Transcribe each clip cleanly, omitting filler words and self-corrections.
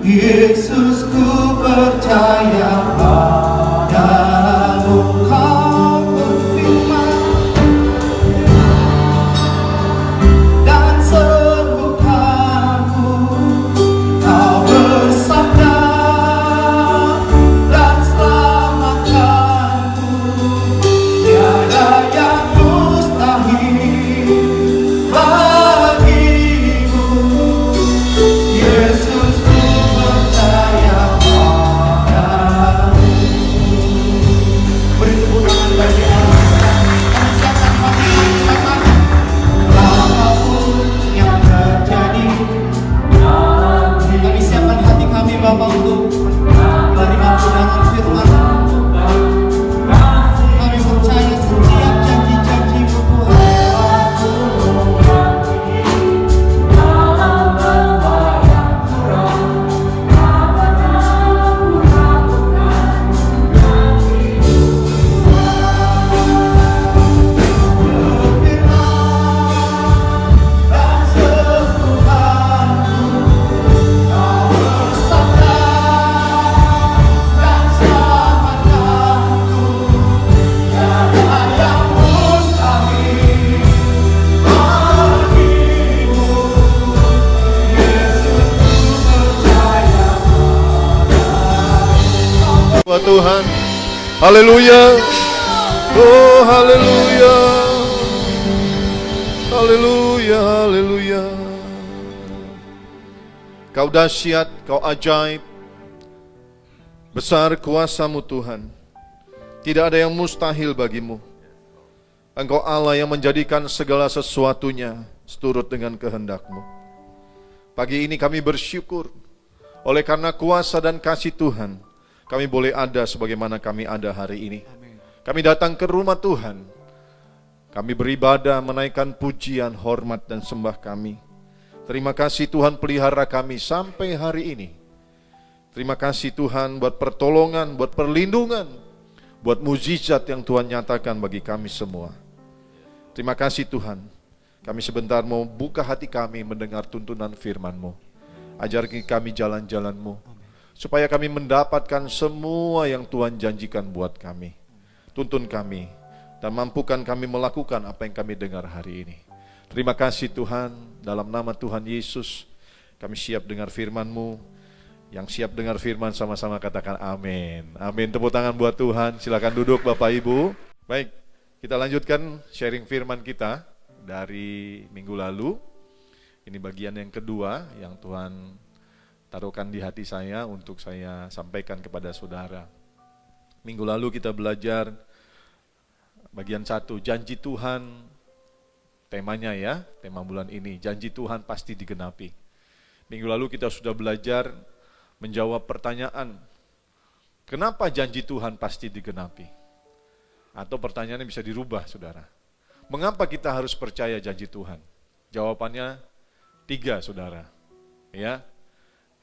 Yesus, ku percaya padamu. Kau berfirman dan sembuhkanku. Kau bersabda dan selamatkanku. Tiada yang mustahil bagimu. Yesus, ku percaya padamu. Beri tepuk tangan bagi Allah. Kami siapkan hati kami. Apapun yang terjadi, kami siapkan hati kami Bapa untuk menerima kebenaran firman. Kami percaya setiap janji-janji-Mu Tuhan. Dan sembuhkanku. Kau bersabda dan selamatkanku. Tiada yang mustahil bagimu. Yesus, ku percaya padamu. Buat Tuhan, haleluya, oh haleluya, haleluya, haleluya. Kau dahsyat, kau ajaib, besar kuasa-Mu Tuhan. Tidak ada yang mustahil bagimu. Engkau Allah yang menjadikan segala sesuatunya seturut dengan kehendak-Mu. Pagi ini kami bersyukur oleh karena kuasa dan kasih Tuhan, kami boleh ada sebagaimana kami ada hari ini. Kami datang ke rumah Tuhan. Kami beribadah, menaikkan pujian, hormat dan sembah kami. Terima kasih Tuhan pelihara kami sampai hari ini. Terima kasih Tuhan buat pertolongan, buat perlindungan, buat mujizat yang Tuhan nyatakan bagi kami semua. Terima kasih Tuhan. Kami sebentar mau buka hati kami mendengar tuntunan firman-Mu. Ajarkan kami jalan-jalan-Mu, supaya kami mendapatkan semua yang Tuhan janjikan buat kami. Tuntun kami dan mampukan kami melakukan apa yang kami dengar hari ini. Terima kasih Tuhan, dalam nama Tuhan Yesus, kami siap dengar firman-Mu. Yang siap dengar firman sama-sama katakan amin. Amin, tepuk tangan buat Tuhan. Silakan duduk Bapak Ibu. Baik, kita lanjutkan sharing firman kita dari minggu lalu. Ini bagian yang kedua yang Tuhan taruhkan di hati saya untuk saya sampaikan kepada saudara. Minggu lalu kita belajar bagian 1, janji Tuhan. Temanya ya, tema bulan ini, janji Tuhan pasti digenapi. Minggu lalu kita sudah belajar menjawab pertanyaan, kenapa janji Tuhan pasti digenapi? Atau pertanyaannya bisa dirubah, saudara. Mengapa kita harus percaya janji Tuhan? Jawabannya 3, saudara. Ya.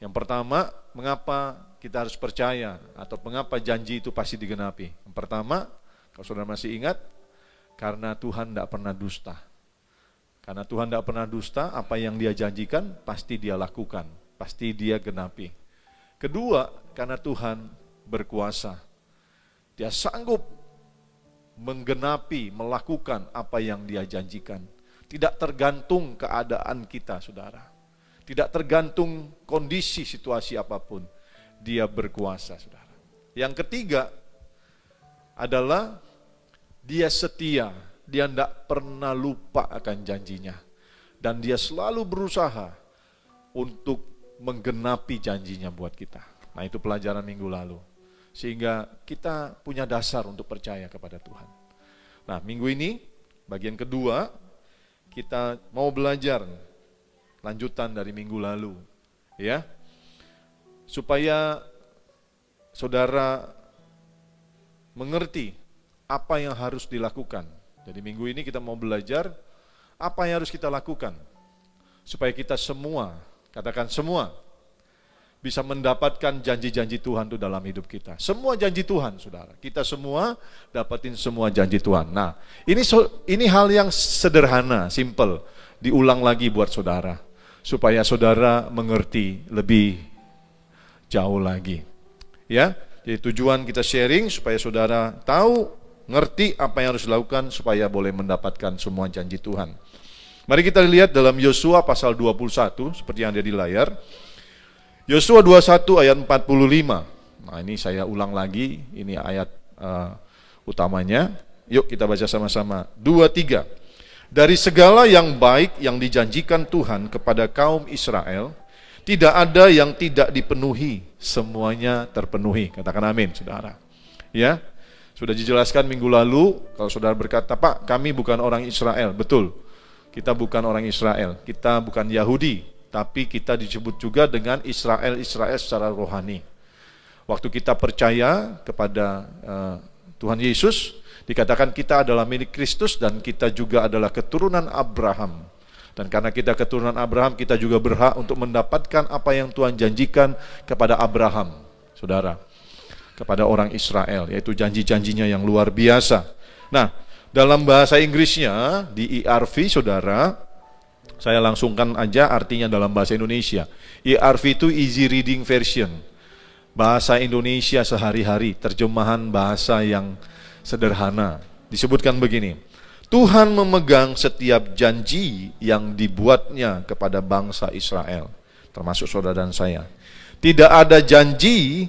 Yang pertama, mengapa kita harus percaya atau mengapa janji itu pasti digenapi? Yang pertama, kalau saudara masih ingat, karena Tuhan tidak pernah dusta. Karena Tuhan tidak pernah dusta, apa yang Dia janjikan pasti Dia lakukan, pasti Dia genapi. Kedua, karena Tuhan berkuasa. Dia sanggup menggenapi, melakukan apa yang Dia janjikan. Tidak tergantung keadaan kita, saudara. Tidak tergantung kondisi situasi apapun. Dia berkuasa, saudara. Yang ketiga adalah Dia setia. Dia tidak pernah lupa akan janjinya. Dan Dia selalu berusaha untuk menggenapi janjinya buat kita. Nah, itu pelajaran minggu lalu. Sehingga kita punya dasar untuk percaya kepada Tuhan. Nah, minggu ini, bagian kedua, kita mau belajar lanjutan dari minggu lalu. Ya, supaya saudara mengerti apa yang harus dilakukan. Jadi minggu ini kita mau belajar apa yang harus kita lakukan supaya kita semua, katakan semua, bisa mendapatkan janji-janji Tuhan itu dalam hidup kita. Semua janji Tuhan, saudara. Kita semua dapatin semua janji Tuhan. Nah, ini hal yang sederhana, simple, diulang lagi buat saudara supaya saudara mengerti lebih jauh lagi. Ya, jadi tujuan kita sharing supaya saudara tahu, ngerti apa yang harus dilakukan supaya boleh mendapatkan semua janji Tuhan. Mari kita lihat dalam Yosua pasal 21 seperti yang ada di layar. Yosua 21 ayat 45. Nah, ini saya ulang lagi, ini ayat utamanya. Yuk kita baca sama-sama. 2, 3. Dari segala yang baik yang dijanjikan Tuhan kepada kaum Israel, tidak ada yang tidak dipenuhi, semuanya terpenuhi. Katakan amin, saudara. Ya, sudah dijelaskan minggu lalu, kalau saudara berkata, Pak, kami bukan orang Israel. Betul, kita bukan orang Israel, kita bukan Yahudi, tapi kita disebut juga dengan Israel secara rohani. Waktu kita percaya kepada Tuhan Yesus, dikatakan kita adalah milik Kristus dan kita juga adalah keturunan Abraham. Dan karena kita keturunan Abraham, kita juga berhak untuk mendapatkan apa yang Tuhan janjikan kepada Abraham, saudara, kepada orang Israel, yaitu janji-janjinya yang luar biasa. Nah, dalam bahasa Inggrisnya, di ERV, saudara, saya langsungkan aja artinya dalam bahasa Indonesia. ERV itu Easy Reading Version, bahasa Indonesia sehari-hari, terjemahan bahasa yang sederhana. Disebutkan begini, Tuhan memegang setiap janji yang dibuatnya kepada bangsa Israel, termasuk saudara dan saya. Tidak ada janji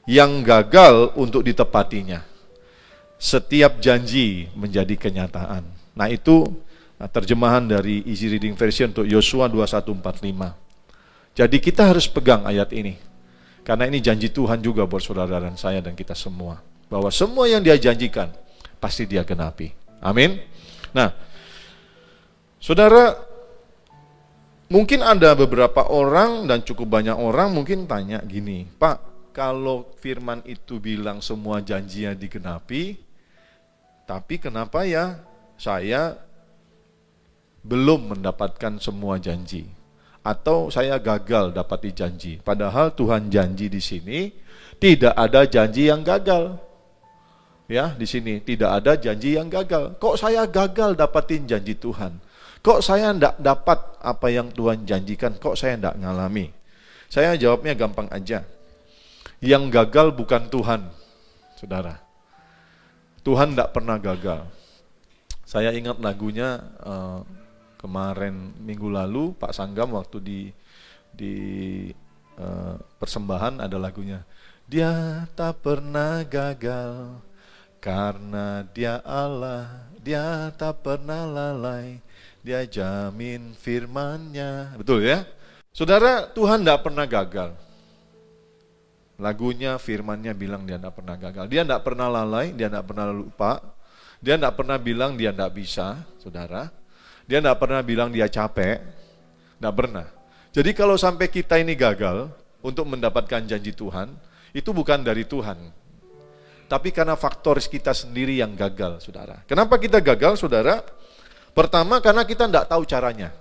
yang gagal untuk ditepatinya. Setiap janji menjadi kenyataan. Nah, itu terjemahan dari Easy Reading Version untuk Yosua 21:45. Jadi kita harus pegang ayat ini, karena ini janji Tuhan juga buat saudara dan saya dan kita semua, bahwa semua yang Dia janjikan pasti Dia genapi. Amin. Nah, saudara, mungkin ada beberapa orang dan cukup banyak orang mungkin tanya gini, Pak, kalau firman itu bilang semua janjinya digenapi, tapi kenapa ya saya belum mendapatkan semua janji? Atau saya gagal dapati janji? Padahal Tuhan janji di sini tidak ada janji yang gagal. Ya, di sini tidak ada janji yang gagal. Kok saya gagal dapatin janji Tuhan? Kok saya tidak dapat apa yang Tuhan janjikan? Kok saya tidak ngalami? Saya jawabnya gampang aja. Yang gagal bukan Tuhan, saudara. Tuhan tidak pernah gagal. Saya ingat lagunya kemarin minggu lalu, Pak Sanggam waktu di persembahan ada lagunya. Dia tak pernah gagal karena Dia Allah, Dia tak pernah lalai, Dia jamin firman-Nya. Betul ya? Saudara, Tuhan tidak pernah gagal. Lagunya, firman-Nya bilang Dia tidak pernah gagal. Dia tidak pernah lalai, Dia tidak pernah lupa. Dia tidak pernah bilang Dia tidak bisa, saudara. Dia tidak pernah bilang Dia capek. Tidak pernah. Jadi kalau sampai kita ini gagal untuk mendapatkan janji Tuhan, itu bukan dari Tuhan, tapi karena faktor kita sendiri yang gagal, saudara. Kenapa kita gagal, saudara? Pertama, karena kita tidak tahu caranya.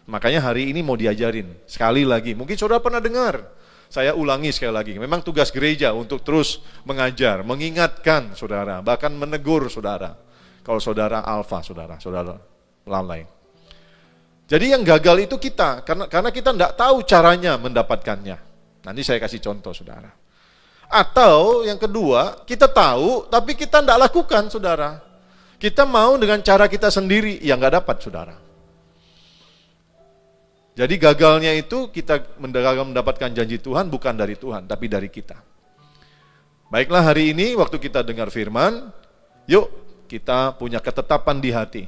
Makanya hari ini mau diajarin sekali lagi. Mungkin saudara pernah dengar, saya ulangi sekali lagi. Memang tugas gereja untuk terus mengajar, mengingatkan saudara, bahkan menegur saudara. Kalau saudara alfa, saudara lalai. Jadi yang gagal itu kita, karena kita tidak tahu caranya mendapatkannya. Nanti saya kasih contoh, saudara. Atau yang kedua, kita tahu tapi kita tidak lakukan, saudara. Kita mau dengan cara kita sendiri, yang nggak dapat, saudara. Jadi gagalnya itu kita mendapatkan janji Tuhan bukan dari Tuhan, tapi dari kita. Baiklah, hari ini waktu kita dengar firman, yuk kita punya ketetapan di hati.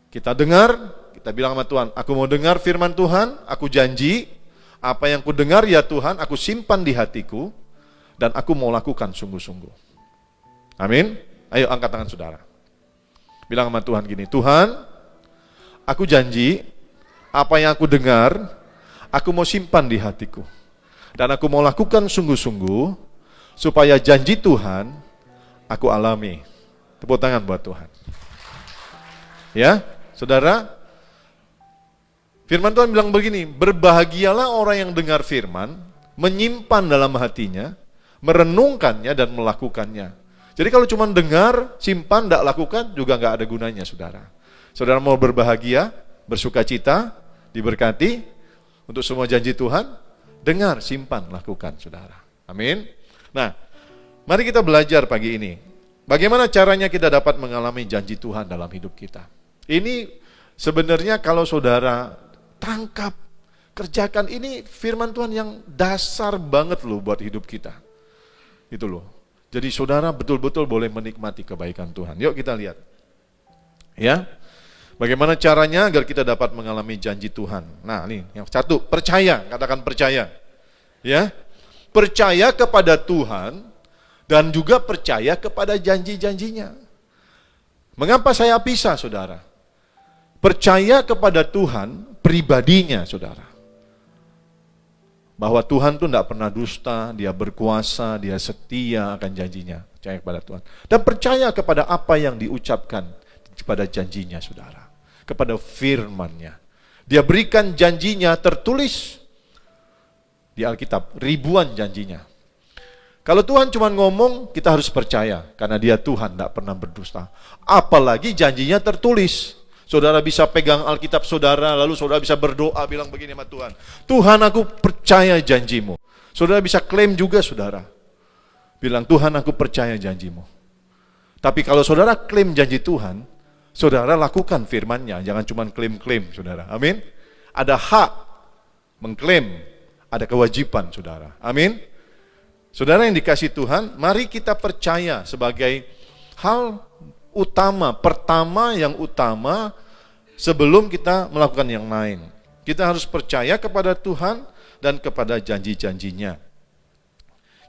Kita dengar, kita bilang sama Tuhan, aku mau dengar firman Tuhan, aku janji, apa yang ku dengar ya Tuhan, aku simpan di hatiku, dan aku mau lakukan sungguh-sungguh. Amin. Ayo angkat tangan saudara. Bilang sama Tuhan gini, Tuhan, aku janji, apa yang aku dengar, aku mau simpan di hatiku. Dan aku mau lakukan sungguh-sungguh, supaya janji Tuhan, aku alami. Tepuk tangan buat Tuhan. Ya, saudara, firman Tuhan bilang begini, berbahagialah orang yang dengar firman, menyimpan dalam hatinya, merenungkannya dan melakukannya. Jadi kalau cuma dengar, simpan, tidak lakukan, juga nggak ada gunanya, saudara. Saudara mau berbahagia, bersuka cita, diberkati untuk semua janji Tuhan, dengar, simpan, lakukan, saudara. Amin. Nah, mari kita belajar pagi ini. Bagaimana caranya kita dapat mengalami janji Tuhan dalam hidup kita. Ini sebenarnya kalau saudara tangkap, kerjakan, ini firman Tuhan yang dasar banget loh buat hidup kita. Itu loh. Jadi saudara betul-betul boleh menikmati kebaikan Tuhan. Yuk kita lihat. Ya. Bagaimana caranya agar kita dapat mengalami janji Tuhan. Nah, ini yang satu, percaya, katakan percaya. Ya. Percaya kepada Tuhan dan juga percaya kepada janji-janjinya. Mengapa saya pisah, saudara? Percaya kepada Tuhan pribadinya, saudara. Bahwa Tuhan itu tidak pernah dusta, dia berkuasa, dia setia akan janjinya. Percaya kepada Tuhan. Dan percaya kepada apa yang diucapkan kepada janjinya, saudara. Kepada firman-Nya. Dia berikan janjinya tertulis di Alkitab, ribuan janjinya. Kalau Tuhan cuma ngomong, kita harus percaya. Karena dia Tuhan, tidak pernah berdusta. Apalagi janjinya tertulis. Saudara bisa pegang Alkitab saudara, lalu saudara bisa berdoa, bilang begini sama Tuhan. Tuhan, aku percaya janjimu. Saudara bisa klaim juga, saudara. Bilang, Tuhan, aku percaya janjimu. Tapi kalau saudara klaim janji Tuhan, saudara lakukan firman-Nya. Jangan cuma klaim-klaim, saudara. Amin. Ada hak mengklaim, ada kewajiban, saudara. Amin. Saudara yang dikasih Tuhan, mari kita percaya sebagai hal utama, pertama yang utama sebelum kita melakukan yang lain. Kita harus percaya kepada Tuhan dan kepada janji-janjinya.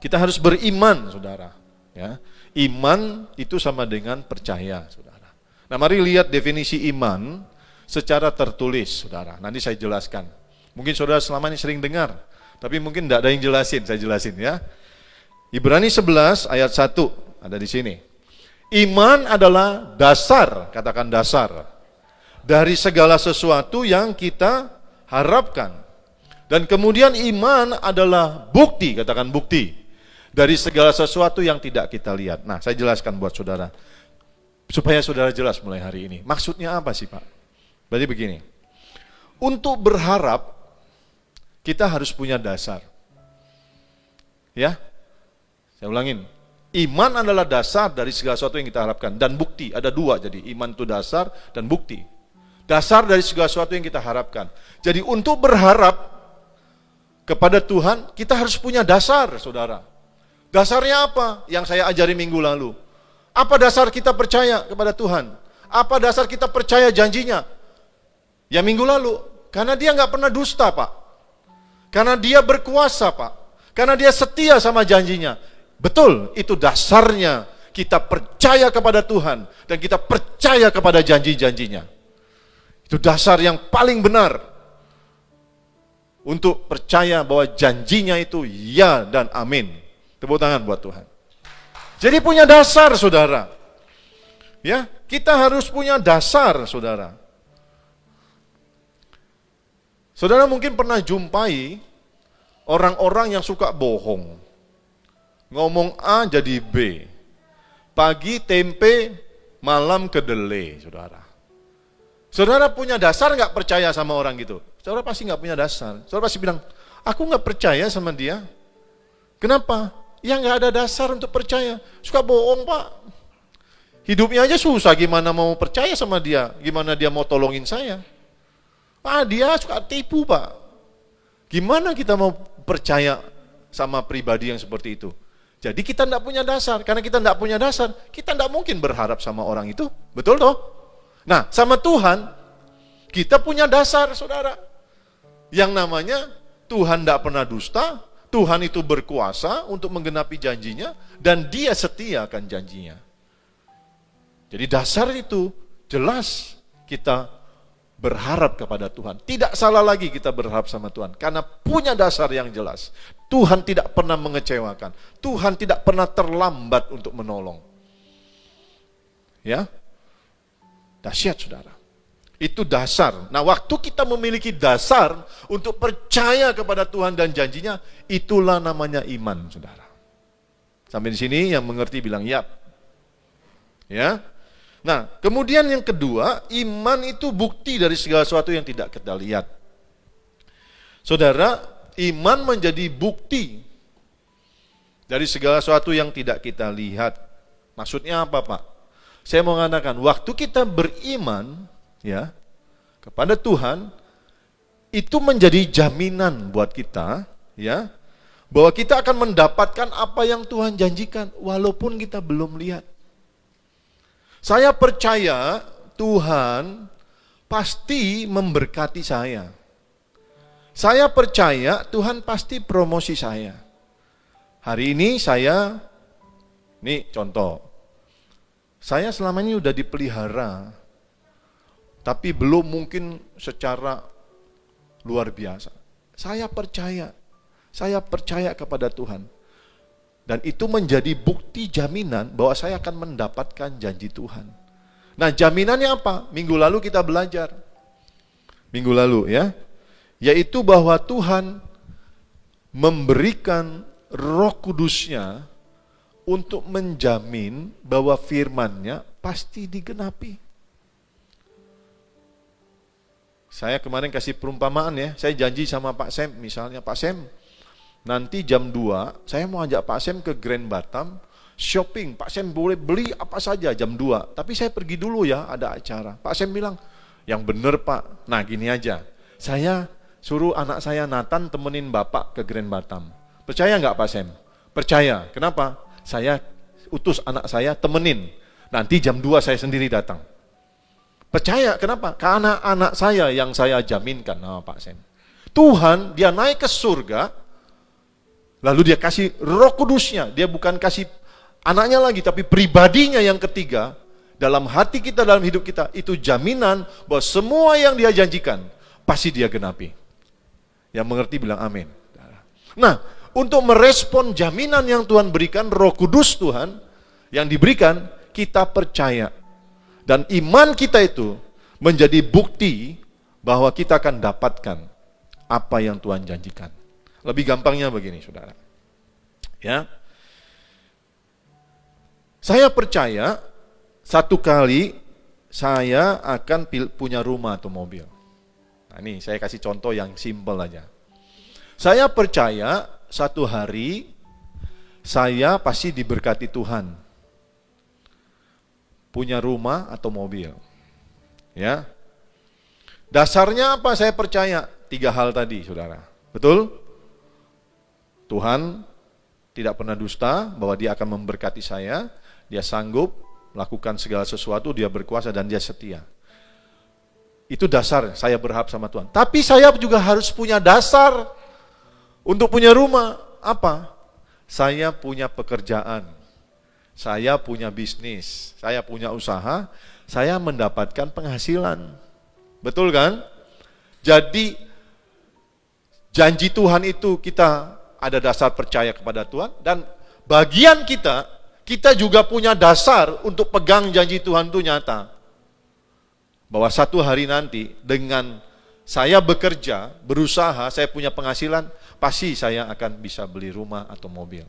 Kita harus beriman, saudara. Ya. Iman itu sama dengan percaya, saudara. Nah, mari lihat definisi iman secara tertulis, saudara. Nanti saya jelaskan. Mungkin saudara selama ini sering dengar, tapi mungkin tidak ada yang jelasin, saya jelasin ya. Ibrani 11 ayat 1 ada di sini. Iman adalah dasar, katakan dasar, dari segala sesuatu yang kita harapkan. Dan kemudian iman adalah bukti, katakan bukti, dari segala sesuatu yang tidak kita lihat. Nah, saya jelaskan buat saudara, supaya saudara jelas mulai hari ini. Maksudnya apa sih, Pak? Berarti begini, untuk berharap, kita harus punya dasar. Ya, saya ulangin. Iman adalah dasar dari segala sesuatu yang kita harapkan. Dan bukti, ada dua jadi. Iman itu dasar dan bukti. Dasar dari segala sesuatu yang kita harapkan. Jadi untuk berharap kepada Tuhan, kita harus punya dasar, saudara. Dasarnya apa? Yang saya ajari minggu lalu. Apa dasar kita percaya kepada Tuhan? Apa dasar kita percaya janjinya? Ya minggu lalu. Karena dia nggak pernah dusta, Pak. Karena dia berkuasa, Pak. Karena dia setia sama janjinya. Betul, itu dasarnya kita percaya kepada Tuhan dan kita percaya kepada janji-janjinya. Itu dasar yang paling benar untuk percaya bahwa janjinya itu ya dan amin. Tepuk tangan buat Tuhan. Jadi punya dasar, saudara. Ya, kita harus punya dasar, saudara. Saudara mungkin pernah jumpai orang-orang yang suka bohong. Ngomong A jadi B. Pagi tempe, malam kedelai, saudara. Saudara punya dasar nggak percaya sama orang gitu? Saudara pasti nggak punya dasar. Saudara pasti bilang, aku nggak percaya sama dia. Kenapa? Ya nggak ada dasar untuk percaya. Suka bohong, Pak. Hidupnya aja susah, gimana mau percaya sama dia? Gimana dia mau tolongin saya? Dia suka tipu, Pak. Gimana kita mau percaya sama pribadi yang seperti itu? Jadi kita tidak punya dasar. Karena kita tidak punya dasar, kita tidak mungkin berharap sama orang itu. Betul toh? Nah, sama Tuhan, kita punya dasar, saudara. Yang namanya Tuhan tidak pernah dusta, Tuhan itu berkuasa untuk menggenapi janjinya, dan dia setia akan janjinya. Jadi dasar itu jelas kita berharap kepada Tuhan. Tidak salah lagi kita berharap sama Tuhan. Karena punya dasar yang jelas. Tuhan tidak pernah mengecewakan. Tuhan tidak pernah terlambat untuk menolong. Ya, dahsyat, saudara. Itu dasar. Nah, waktu kita memiliki dasar untuk percaya kepada Tuhan dan janjinya, itulah namanya iman, saudara. Sampai di sini yang mengerti bilang ya. Ya. Nah, kemudian yang kedua, iman itu bukti dari segala sesuatu yang tidak kita lihat. Saudara, iman menjadi bukti dari segala sesuatu yang tidak kita lihat. Maksudnya apa, Pak? Saya mau mengatakan, waktu kita beriman ya kepada Tuhan, itu menjadi jaminan buat kita ya, bahwa kita akan mendapatkan apa yang Tuhan janjikan walaupun kita belum lihat. Saya percaya Tuhan pasti memberkati saya. Saya percaya Tuhan pasti promosi saya. Hari ini nih contoh, saya selama ini udah dipelihara, tapi belum mungkin secara luar biasa. Saya percaya kepada Tuhan. Dan itu menjadi bukti jaminan bahwa saya akan mendapatkan janji Tuhan. Nah, jaminannya apa? Minggu lalu kita belajar. Minggu lalu ya. Yaitu bahwa Tuhan memberikan Roh Kudus-Nya untuk menjamin bahwa firman-Nya pasti digenapi. Saya kemarin kasih perumpamaan ya. Saya janji sama Pak Sem, misalnya, Pak Sem, nanti jam 2, saya mau ajak Pak Sem ke Grand Batam, shopping. Pak Sem boleh beli apa saja jam 2, tapi saya pergi dulu ya, ada acara. Pak Sem bilang, yang bener Pak, nah gini aja, saya suruh anak saya Nathan temenin Bapak ke Grand Batam. Percaya nggak Pak Sem? Percaya, kenapa? Saya utus anak saya temenin, nanti jam 2 saya sendiri datang. Percaya, kenapa? Karena anak saya yang saya jaminkan sama Pak Sem. Tuhan, dia naik ke surga, lalu dia kasih Roh Kudus-Nya, dia bukan kasih anaknya lagi, tapi pribadinya yang ketiga, dalam hati kita, dalam hidup kita, itu jaminan bahwa semua yang dia janjikan, pasti dia genapi. Yang mengerti bilang amin. Nah, untuk merespon jaminan yang Tuhan berikan, Roh Kudus Tuhan, yang diberikan, kita percaya. Dan iman kita itu menjadi bukti bahwa kita akan dapatkan apa yang Tuhan janjikan. Lebih gampangnya begini, saudara. Ya, saya percaya satu kali saya akan punya rumah atau mobil. Nah, ini saya kasih contoh yang simpel aja. Saya percaya satu hari saya pasti diberkati Tuhan, punya rumah atau mobil. Ya, dasarnya apa? Saya percaya 3 hal tadi, saudara. Betul? Tuhan tidak pernah dusta bahwa dia akan memberkati saya, dia sanggup melakukan segala sesuatu, dia berkuasa dan dia setia. Itu dasar saya berharap sama Tuhan. Tapi saya juga harus punya dasar untuk punya rumah. Apa? Saya punya pekerjaan, saya punya bisnis, saya punya usaha, saya mendapatkan penghasilan. Betul kan? Jadi janji Tuhan itu kita ada dasar percaya kepada Tuhan, dan bagian kita juga punya dasar untuk pegang janji Tuhan itu nyata. Bahwa satu hari nanti dengan saya bekerja, berusaha, saya punya penghasilan, pasti saya akan bisa beli rumah atau mobil.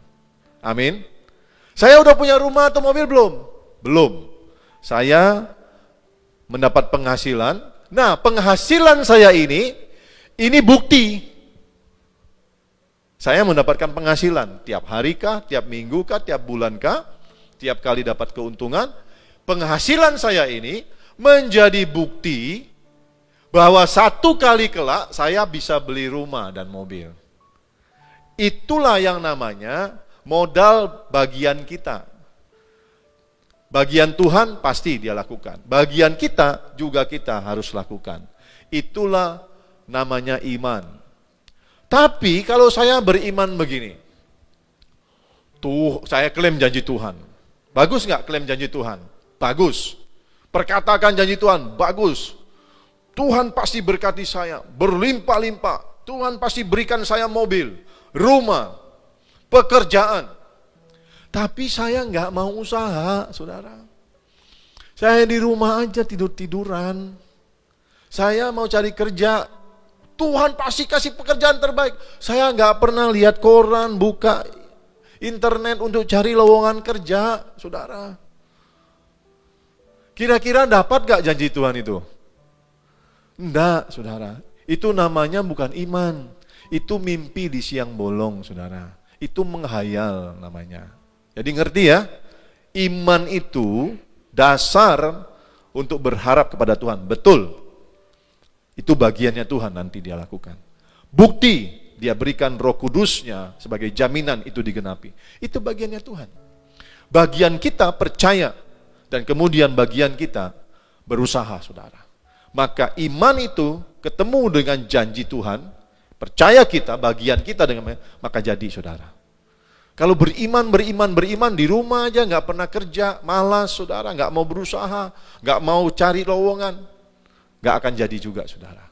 Amin. Saya udah punya rumah atau mobil belum? Belum. Saya mendapat penghasilan. Nah, penghasilan saya ini bukti. Saya mendapatkan penghasilan tiap hari kah, tiap minggu kah, tiap bulan kah, tiap kali dapat keuntungan. Penghasilan saya ini menjadi bukti bahwa satu kali kelak saya bisa beli rumah dan mobil. Itulah yang namanya modal bagian kita. Bagian Tuhan pasti dia lakukan. Bagian kita juga kita harus lakukan. Itulah namanya iman. Tapi kalau saya beriman begini, tuh saya klaim janji Tuhan. Bagus nggak klaim janji Tuhan? Bagus. Perkatakan janji Tuhan, bagus. Tuhan pasti berkati saya, berlimpah-limpah. Tuhan pasti berikan saya mobil, rumah, pekerjaan. Tapi saya nggak mau usaha, saudara. Saya di rumah aja tidur-tiduran. Saya mau cari kerja. Tuhan pasti kasih pekerjaan terbaik. Saya nggak pernah lihat koran, buka internet untuk cari lowongan kerja, saudara. Kira-kira dapat gak janji Tuhan itu? Enggak, saudara. Itu namanya bukan iman. Itu mimpi di siang bolong, saudara. Itu menghayal namanya. Jadi ngerti ya? Iman itu dasar untuk berharap kepada Tuhan. Betul. Itu bagiannya Tuhan nanti dia lakukan. Bukti dia berikan Roh Kudusnya sebagai jaminan itu digenapi. Itu bagiannya Tuhan. Bagian kita percaya dan kemudian bagian kita berusaha, saudara. Maka iman itu ketemu dengan janji Tuhan, percaya kita, bagian kita dengan maka jadi, saudara. Kalau beriman di rumah aja nggak pernah kerja, malas, saudara, nggak mau berusaha, nggak mau cari lowongan, nggak akan jadi juga, saudara.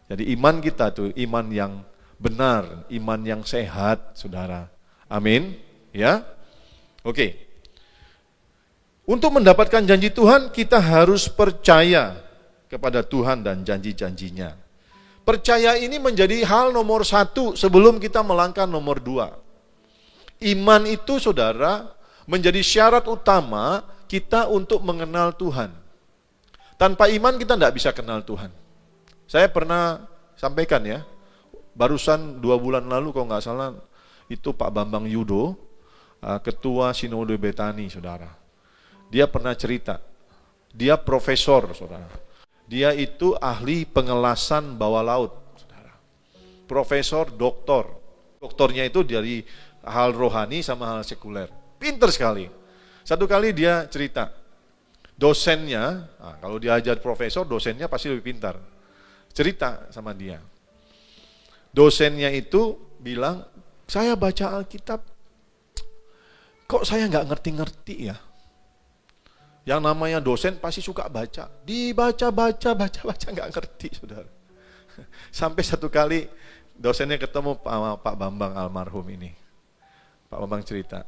Jadi iman kita tuh iman yang benar, iman yang sehat, saudara. Amin, ya. Oke. Untuk mendapatkan janji Tuhan, kita harus percaya kepada Tuhan dan janji-janjinya. Percaya ini menjadi hal nomor 1 sebelum kita melangkah nomor 2. Iman itu, saudara, menjadi syarat utama kita untuk mengenal Tuhan. Tanpa iman kita tidak bisa kenal Tuhan. Saya pernah sampaikan ya, barusan 2 bulan lalu kalau nggak salah, itu Pak Bambang Yudo, Ketua Sinode Betani, saudara. Dia pernah cerita, dia profesor, saudara. Dia itu ahli pengelasan bawah laut, saudara. Profesor, doktor. Doktornya itu dari hal rohani sama hal sekuler. Pinter sekali. Satu kali dia cerita, dosennya, kalau dia ajar profesor, dosennya pasti lebih pintar. Cerita sama dia. Dosennya itu bilang, saya baca Alkitab, kok saya nggak ngerti-ngerti ya? Yang namanya dosen pasti suka baca, baca nggak ngerti, saudara. Sampai satu kali dosennya ketemu sama Pak Bambang almarhum ini. Pak Bambang cerita,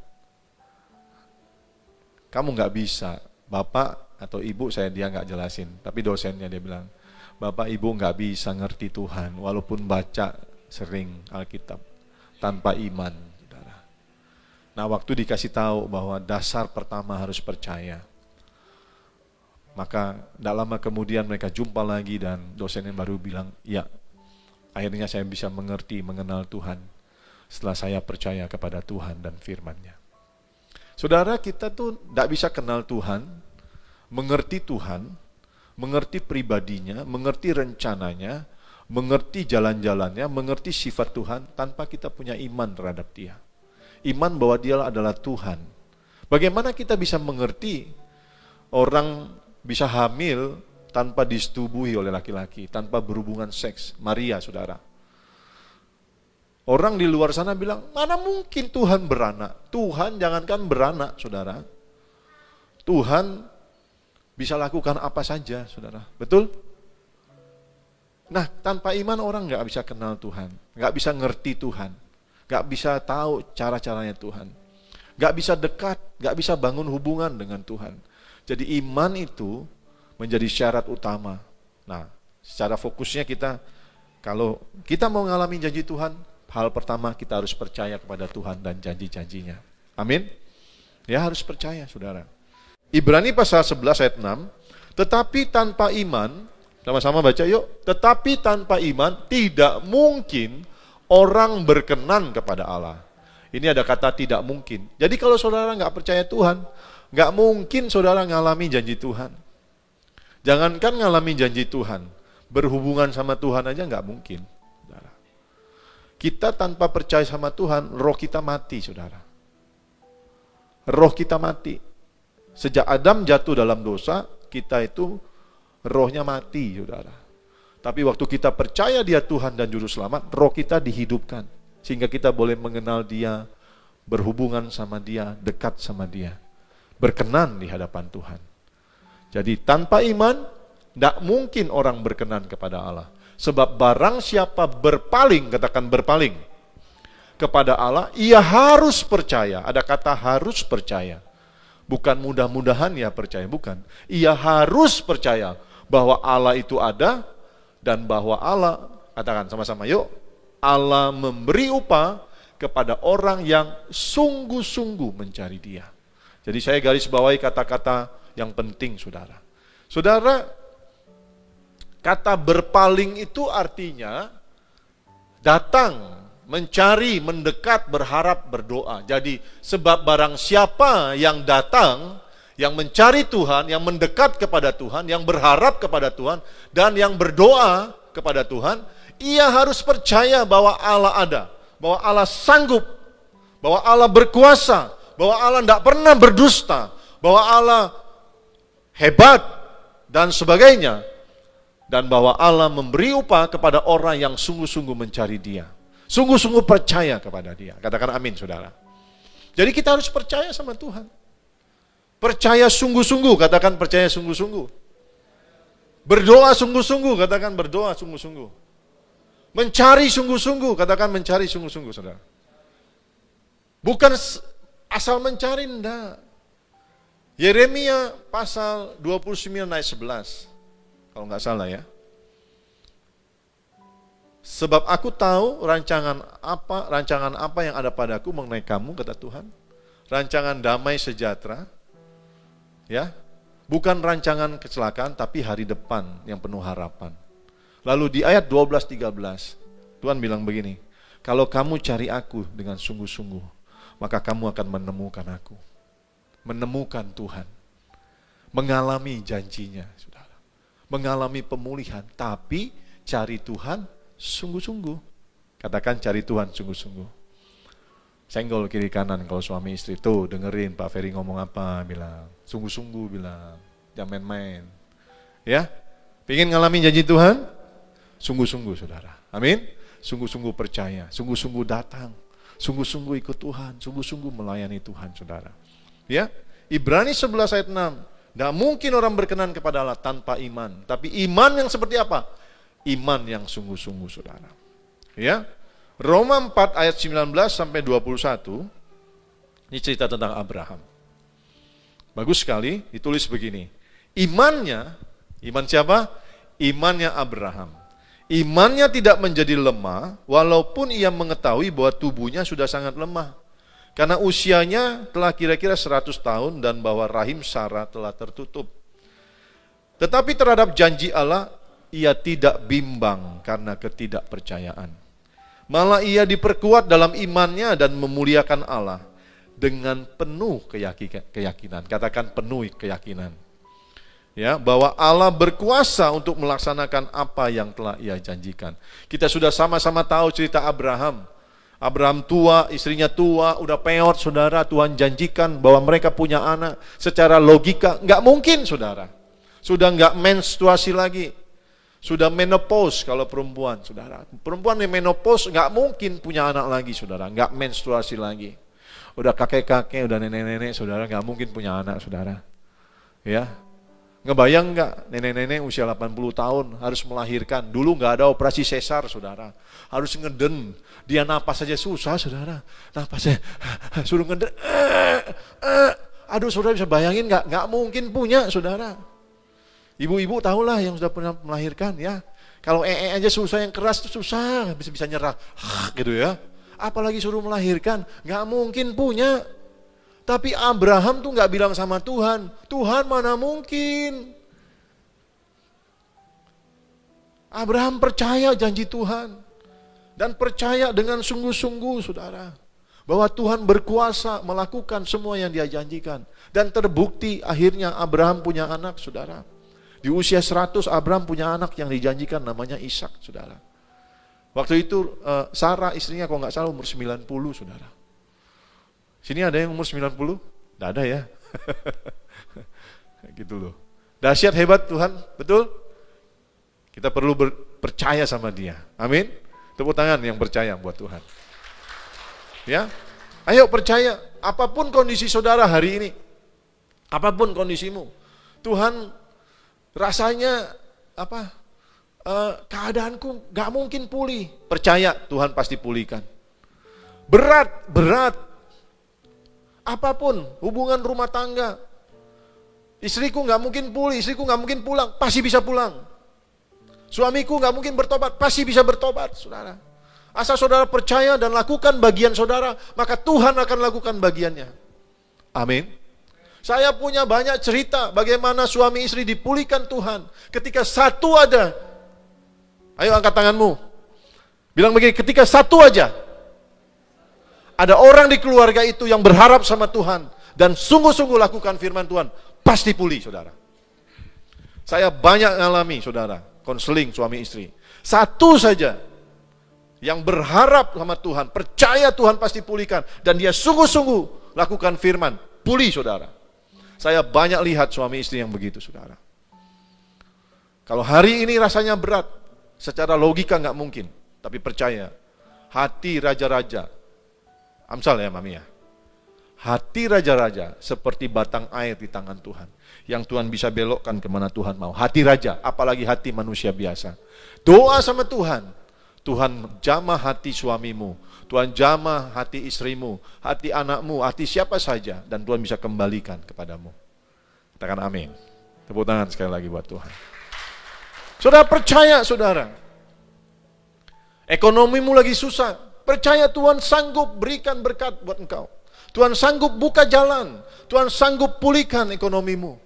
kamu nggak bisa, bapak atau ibu dia nggak jelasin, tapi dosennya dia bilang, bapak ibu nggak bisa ngerti Tuhan, walaupun baca sering Alkitab tanpa iman, saudara. Nah, waktu dikasih tahu bahwa dasar pertama harus percaya. Maka tidak lama kemudian mereka jumpa lagi dan dosennya baru bilang, ya, akhirnya saya bisa mengerti, mengenal Tuhan setelah saya percaya kepada Tuhan dan firman-Nya. Saudara, kita tuh tidak bisa kenal Tuhan, mengerti Tuhan, mengerti pribadinya, mengerti rencananya, mengerti jalan-jalannya, mengerti sifat Tuhan tanpa kita punya iman terhadap Dia. Iman bahwa Dia adalah Tuhan. Bagaimana kita bisa mengerti orang bisa hamil tanpa disetubuhi oleh laki-laki, tanpa berhubungan seks? Maria, saudara. Orang di luar sana bilang, mana mungkin Tuhan beranak? Tuhan jangankan beranak, saudara. Tuhan bisa lakukan apa saja, saudara. Betul? Nah, tanpa iman orang nggak bisa kenal Tuhan, nggak bisa ngerti Tuhan, nggak bisa tahu cara-caranya Tuhan, nggak bisa dekat, nggak bisa bangun hubungan dengan Tuhan. Jadi iman itu menjadi syarat utama. Nah, secara fokusnya kita, kalau kita mau mengalami janji Tuhan, hal pertama kita harus percaya kepada Tuhan dan janji-janjinya. Amin? Ya, harus percaya, saudara. Ibrani pasal 11 ayat 6, tetapi tanpa iman, sama-sama baca yuk, tetapi tanpa iman tidak mungkin orang berkenan kepada Allah. Ini ada kata tidak mungkin. Jadi kalau saudara nggak percaya Tuhan, nggak mungkin saudara ngalami janji Tuhan. Jangankan ngalami janji Tuhan, berhubungan sama Tuhan aja nggak mungkin. Saudara. Kita tanpa percaya sama Tuhan, roh kita mati, saudara. Roh kita mati. Sejak Adam jatuh dalam dosa, kita itu rohnya mati, saudara. Tapi waktu kita percaya Dia Tuhan dan Juru Selamat, roh kita dihidupkan. Sehingga kita boleh mengenal Dia, berhubungan sama Dia, dekat sama Dia. Berkenan di hadapan Tuhan. Jadi tanpa iman, tidak mungkin orang berkenan kepada Allah. Sebab barang siapa berpaling, katakan berpaling, kepada Allah, ia harus percaya. Ada kata harus percaya. Bukan mudah-mudahan ya percaya, bukan. Ia harus percaya bahwa Allah itu ada, dan bahwa Allah, katakan sama-sama yuk, Allah memberi upah kepada orang yang sungguh-sungguh mencari Dia. Jadi saya garis bawahi kata-kata yang penting, saudara. Saudara, kata berpaling itu artinya datang, mencari, mendekat, berharap, berdoa. Jadi sebab barang siapa yang datang, yang mencari Tuhan, yang mendekat kepada Tuhan, yang berharap kepada Tuhan, dan yang berdoa kepada Tuhan, ia harus percaya bahwa Allah ada, bahwa Allah sanggup, bahwa Allah berkuasa, bahwa Allah tidak pernah berdusta, bahwa Allah hebat, dan sebagainya. Dan bahwa Allah memberi upah kepada orang yang sungguh-sungguh mencari Dia. Sungguh-sungguh percaya kepada Dia. Katakan amin, saudara. Jadi kita harus percaya sama Tuhan. Percaya sungguh-sungguh, katakan percaya sungguh-sungguh. Berdoa sungguh-sungguh, katakan berdoa sungguh-sungguh. Mencari sungguh-sungguh, katakan mencari sungguh-sungguh, saudara. Bukan asal mencari, enggak. Yeremia pasal 29 ayat 11, kalau nggak salah ya. Sebab aku tahu rancangan apa yang ada padaku mengenai kamu, kata Tuhan. Rancangan damai sejahtera, ya, bukan rancangan kecelakaan, tapi hari depan yang penuh harapan. Lalu di ayat 12-13, Tuhan bilang begini, kalau kamu cari aku dengan sungguh-sungguh, maka kamu akan menemukan aku. Menemukan Tuhan. Mengalami janjinya, saudara. Mengalami pemulihan, tapi cari Tuhan sungguh-sungguh. Katakan cari Tuhan sungguh-sungguh. Senggol kiri kanan kalau suami istri. Tuh dengerin Pak Ferry ngomong apa, bilang sungguh-sungguh, bilang jangan main-main. Ya, pengen ngalamin janji Tuhan? Sungguh-sungguh, saudara. Amin. Sungguh-sungguh percaya, sungguh-sungguh datang, sungguh-sungguh ikut Tuhan, sungguh-sungguh melayani Tuhan, saudara. Ya, Ibrani 11 ayat 6. Tidak mungkin orang berkenan kepada Allah tanpa iman. Tapi iman yang seperti apa? Iman yang sungguh-sungguh, saudara. Ya, Roma 4 ayat 19 sampai 21. Ini cerita tentang Abraham. Bagus sekali, ditulis begini. Iman siapa? Imannya Abraham. Imannya tidak menjadi lemah, walaupun ia mengetahui bahwa tubuhnya sudah sangat lemah. Karena usianya telah kira-kira 100 tahun dan bahwa rahim Sarah telah tertutup. Tetapi terhadap janji Allah, ia tidak bimbang karena ketidakpercayaan. Malah ia diperkuat dalam imannya dan memuliakan Allah dengan penuh keyakinan. Katakan penuh keyakinan. Ya, bahwa Allah berkuasa untuk melaksanakan apa yang telah ia janjikan. Kita sudah sama-sama tahu cerita Abraham. Abraham tua, istrinya tua, udah peot, saudara. Tuhan janjikan bahwa mereka punya anak. Secara logika, nggak mungkin, saudara. Sudah nggak menstruasi lagi. Sudah menopause kalau perempuan, saudara. Perempuan yang menopause nggak mungkin punya anak lagi, saudara. Nggak menstruasi lagi. Udah kakek-kakek, udah nenek-nenek, saudara, nggak mungkin punya anak, saudara. Ya, ngebayang nggak nenek-nenek usia 80 tahun harus melahirkan. Dulu nggak ada operasi sesar, saudara. Harus ngeden. Dia napas saja susah, saudara. Napasnya suruh ngeden. Aduh, saudara bisa bayangin nggak? Nggak mungkin punya, saudara. Ibu-ibu tahulah yang sudah pernah melahirkan, ya. Kalau aja susah, yang keras itu susah, bisa nyerah, gitu ya. Apalagi suruh melahirkan, nggak mungkin punya. Tapi Abraham tuh nggak bilang sama Tuhan, Tuhan mana mungkin. Abraham percaya janji Tuhan dan percaya dengan sungguh-sungguh, saudara, bahwa Tuhan berkuasa melakukan semua yang Dia janjikan. Dan terbukti akhirnya Abraham punya anak, saudara. Di usia 100 Abraham punya anak yang dijanjikan namanya Ishak, saudara. Waktu itu Sarah istrinya kalau nggak salah umur 90, saudara. Sini ada yang umur 90? Nggak ada ya. Gitu loh. Dahsyat hebat Tuhan, betul? Kita perlu percaya sama Dia. Amin. Tepuk tangan yang percaya buat Tuhan. Ya, ayo percaya. Apapun kondisi saudara hari ini, apapun kondisimu, Tuhan rasanya keadaanku gak mungkin pulih. Percaya Tuhan pasti pulihkan. Berat. Apapun, hubungan rumah tangga. Istriku gak mungkin pulih, istriku gak mungkin pulang, pasti bisa pulang. Suamiku gak mungkin bertobat, pasti bisa bertobat, saudara. Asal saudara percaya dan lakukan bagian saudara, maka Tuhan akan lakukan bagiannya. Amin. Saya punya banyak cerita bagaimana suami istri dipulihkan Tuhan ketika satu ada. Ayo angkat tanganmu. Bilang begini, ketika satu aja ada orang di keluarga itu yang berharap sama Tuhan dan sungguh-sungguh lakukan firman Tuhan, pasti pulih, saudara. Saya banyak ngalami, saudara, konseling suami istri. Satu saja yang berharap sama Tuhan, percaya Tuhan pasti pulihkan, dan dia sungguh-sungguh lakukan firman, pulih, saudara. Saya banyak lihat suami istri yang begitu, saudara. Kalau hari ini rasanya berat, secara logika nggak mungkin, tapi percaya, hati raja-raja, Amsal ya Mami ya, hati raja-raja seperti batang air di tangan Tuhan, yang Tuhan bisa belokkan kemana Tuhan mau. Hati raja, apalagi hati manusia biasa. Doa sama Tuhan, Tuhan jamah hati suamimu, Tuhan jamah hati istrimu, hati anakmu, hati siapa saja, dan Tuhan bisa kembalikan kepadamu. Katakan amin. Tepuk tangan sekali lagi buat Tuhan. Saudara percaya, saudara. Ekonomimu lagi susah, percaya Tuhan sanggup berikan berkat buat engkau. Tuhan sanggup buka jalan, Tuhan sanggup pulihkan ekonomimu.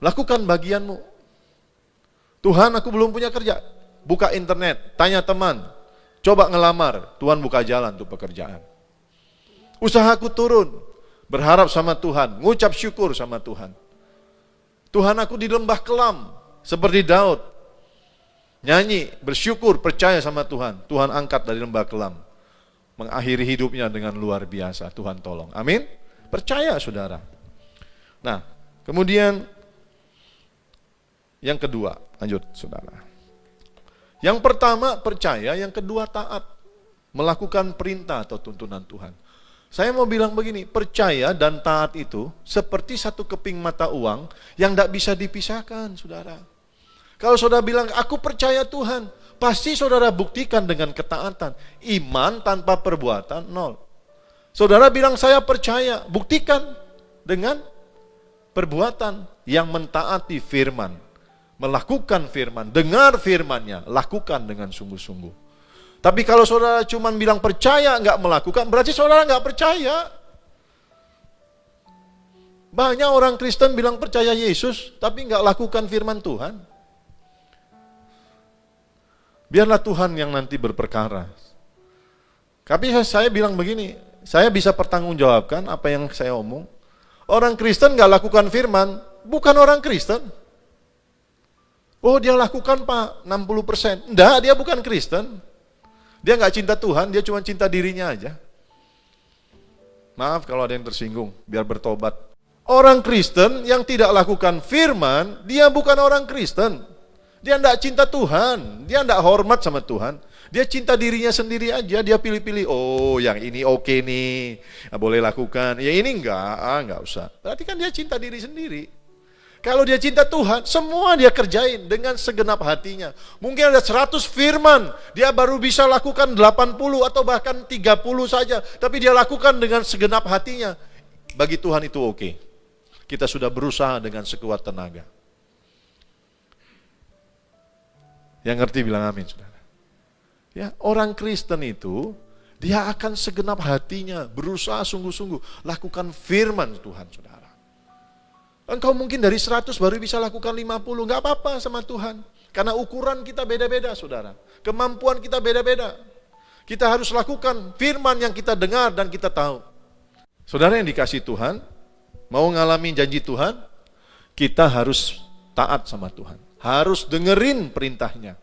Lakukan bagianmu. Tuhan, aku belum punya kerja. Buka internet, tanya teman, coba ngelamar, Tuhan buka jalan untuk pekerjaan. Usahaku turun, berharap sama Tuhan, ngucap syukur sama Tuhan. Tuhan, aku di lembah kelam, seperti Daud. Nyanyi, bersyukur, percaya sama Tuhan. Tuhan angkat dari lembah kelam, mengakhiri hidupnya dengan luar biasa. Tuhan tolong, amin. Percaya, saudara. Nah, kemudian yang kedua, lanjut saudara. Yang pertama percaya, yang kedua taat, melakukan perintah atau tuntunan Tuhan. Saya mau bilang begini, percaya dan taat itu seperti satu keping mata uang yang tidak bisa dipisahkan, saudara. Kalau saudara bilang, aku percaya Tuhan, pasti saudara buktikan dengan ketaatan. Iman tanpa perbuatan, nol. Saudara bilang, saya percaya, buktikan dengan perbuatan yang mentaati firman. Melakukan firman, dengar firmannya, lakukan dengan sungguh-sungguh. Tapi kalau saudara cuma bilang percaya, nggak melakukan, berarti saudara nggak percaya. Banyak orang Kristen bilang percaya Yesus, tapi nggak lakukan firman Tuhan. Biarlah Tuhan yang nanti berperkara. Tapi saya bilang begini, saya bisa pertanggungjawabkan apa yang saya omong. Orang Kristen nggak lakukan firman, bukan orang Kristen. Oh, dia lakukan Pak, 60%. Enggak, dia bukan Kristen. Dia nggak cinta Tuhan, dia cuma cinta dirinya aja. Maaf kalau ada yang tersinggung, biar bertobat. Orang Kristen yang tidak lakukan firman, dia bukan orang Kristen. Dia enggak cinta Tuhan, dia enggak hormat sama Tuhan. Dia cinta dirinya sendiri aja, dia pilih-pilih. Oh, yang ini oke nih, boleh lakukan. Ya ini enggak usah. Berarti kan dia cinta diri sendiri. Kalau dia cinta Tuhan, semua dia kerjain dengan segenap hatinya. Mungkin ada 100 firman, dia baru bisa lakukan 80 atau bahkan 30 saja. Tapi dia lakukan dengan segenap hatinya. Bagi Tuhan itu oke. Kita sudah berusaha dengan sekuat tenaga. Yang ngerti bilang amin, saudara. Ya, orang Kristen itu, dia akan segenap hatinya, berusaha sungguh-sungguh, lakukan firman Tuhan, saudara. Engkau mungkin dari 100 baru bisa lakukan 50, nggak apa-apa sama Tuhan. Karena ukuran kita beda-beda, saudara. Kemampuan kita beda-beda. Kita harus lakukan firman yang kita dengar dan kita tahu. Saudara yang dikasih Tuhan, mau ngalami janji Tuhan, kita harus taat sama Tuhan. Harus dengerin perintahnya.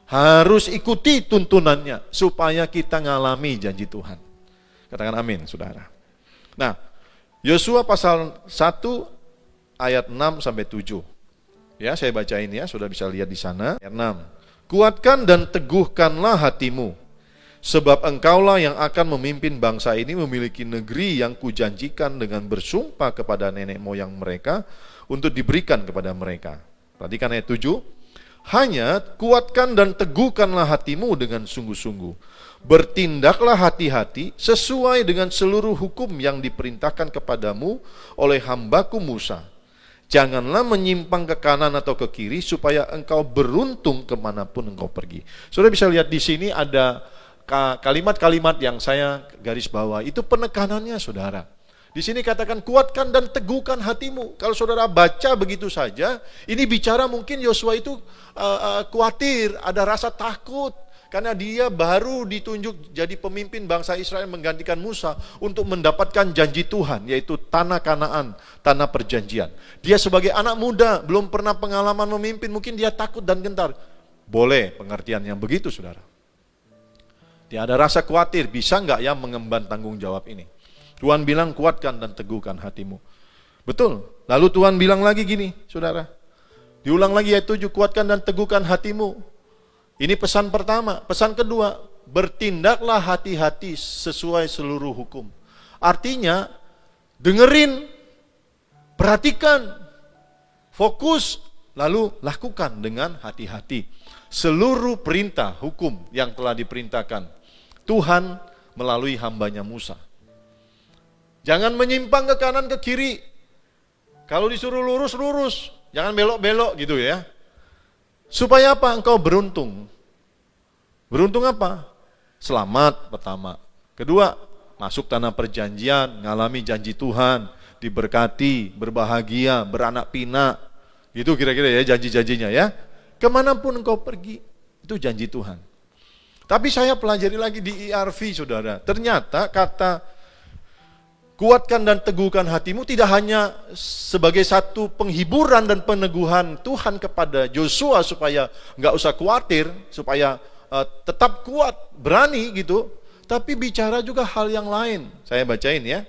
Harus ikuti tuntunannya supaya kita ngalami janji Tuhan. Katakan amin, saudara. Nah, Yosua pasal 1 ayat 6 sampai 7. Ya, saya bacain ya, sudah bisa lihat di sana. Ayat 6. Kuatkan dan teguhkanlah hatimu, sebab engkaulah yang akan memimpin bangsa ini memiliki negeri yang kujanjikan dengan bersumpah kepada nenek moyang mereka untuk diberikan kepada mereka. Perhatikan ayat 7. Hanya kuatkan dan teguhkanlah hatimu dengan sungguh-sungguh. Bertindaklah hati-hati sesuai dengan seluruh hukum yang diperintahkan kepadamu oleh hambaku Musa. Janganlah menyimpang ke kanan atau ke kiri supaya engkau beruntung kemanapun engkau pergi. Saudara bisa lihat di sini ada kalimat-kalimat yang saya garis bawah. Itu penekanannya, saudara. Di sini katakan kuatkan dan teguhkan hatimu. Kalau saudara baca begitu saja, ini bicara mungkin Yosua itu khawatir, ada rasa takut. Karena dia baru ditunjuk jadi pemimpin bangsa Israel menggantikan Musa untuk mendapatkan janji Tuhan, yaitu tanah Kanaan, tanah perjanjian. Dia sebagai anak muda, belum pernah pengalaman memimpin, mungkin dia takut dan gentar. Boleh pengertian yang begitu, saudara. Dia ada rasa khawatir, bisa nggak ya mengemban tanggung jawab ini? Tuhan bilang kuatkan dan teguhkan hatimu. Betul. Lalu Tuhan bilang lagi gini, saudara. Diulang lagi ayat 7, kuatkan dan teguhkan hatimu. Ini pesan pertama. Pesan kedua, bertindaklah hati-hati sesuai seluruh hukum. Artinya, dengerin, perhatikan, fokus, lalu lakukan dengan hati-hati. Seluruh perintah hukum yang telah diperintahkan Tuhan melalui hambanya Musa. Jangan menyimpang ke kanan ke kiri. Kalau disuruh lurus, lurus. Jangan belok-belok gitu ya. Supaya apa? Engkau beruntung. Beruntung apa? Selamat pertama. Kedua, masuk tanah perjanjian, ngalami janji Tuhan, diberkati, berbahagia, beranak pinak. Gitu kira-kira ya janji-janjinya ya. Kemanapun engkau pergi, itu janji Tuhan. Tapi saya pelajari lagi di ERV, saudara. Ternyata kata kuatkan dan teguhkan hatimu tidak hanya sebagai satu penghiburan dan peneguhan Tuhan kepada Yosua supaya nggak usah khawatir, supaya tetap kuat, berani gitu. Tapi bicara juga hal yang lain. Saya bacain ya.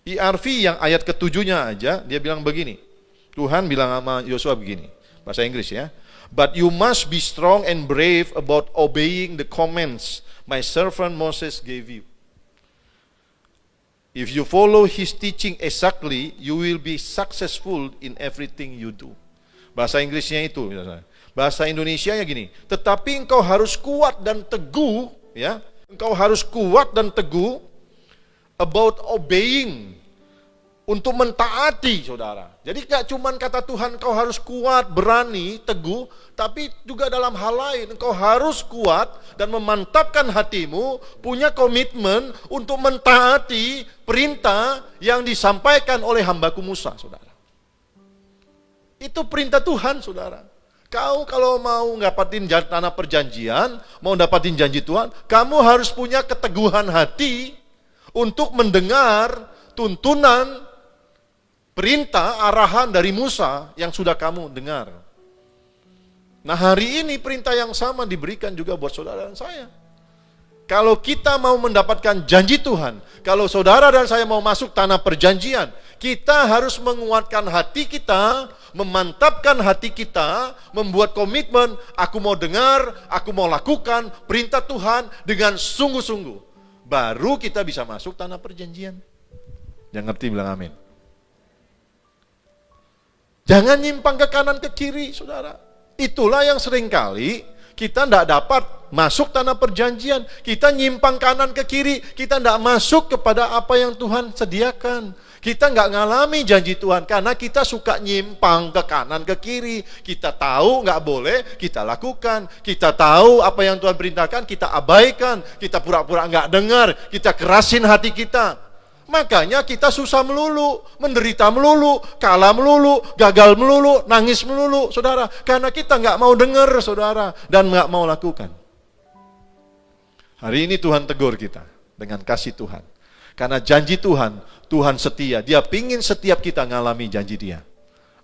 ERV yang ayat ke-7-nya aja, dia bilang begini. Tuhan bilang sama Yosua begini, bahasa Inggris ya. But you must be strong and brave about obeying the commands my servant Moses gave you. If you follow his teaching exactly, you will be successful in everything you do. Bahasa Inggrisnya itu. Bahasa Indonesianya gini, tetapi engkau harus kuat dan teguh, ya. Engkau harus kuat dan teguh about obeying, untuk mentaati, saudara. Jadi gak cuma kata Tuhan engkau harus kuat, berani, teguh, tapi juga dalam hal lain engkau harus kuat dan memantapkan hatimu, punya komitmen untuk mentaati perintah yang disampaikan oleh hambaku Musa, saudara. Itu perintah Tuhan, saudara. Kau kalau mau dapatin tanah perjanjian, mau dapatin janji Tuhan, kamu harus punya keteguhan hati untuk mendengar tuntunan, perintah, arahan dari Musa yang sudah kamu dengar. Nah, hari ini perintah yang sama diberikan juga buat saudara dan saya. Kalau kita mau mendapatkan janji Tuhan, kalau saudara dan saya mau masuk tanah perjanjian, kita harus menguatkan hati kita, memantapkan hati kita, membuat komitmen, aku mau dengar, aku mau lakukan perintah Tuhan dengan sungguh-sungguh. Baru kita bisa masuk tanah perjanjian. Yang ngerti bilang amin. Jangan nyimpang ke kanan ke kiri, saudara. Itulah yang seringkali kita tidak dapat masuk tanah perjanjian. Kita nyimpang kanan ke kiri, kita tidak masuk kepada apa yang Tuhan sediakan. Kita nggak ngalami janji Tuhan karena kita suka nyimpang ke kanan ke kiri. Kita tahu nggak boleh, kita lakukan. Kita tahu apa yang Tuhan perintahkan, kita abaikan. Kita pura-pura nggak dengar, kita kerasin hati kita. Makanya kita susah melulu, menderita melulu, kalah melulu, gagal melulu, nangis melulu, saudara. Karena kita nggak mau dengar, saudara, dan nggak mau lakukan. Hari ini Tuhan tegur kita dengan kasih Tuhan. Karena janji Tuhan, Tuhan setia. Dia pingin setiap kita ngalami janji Dia.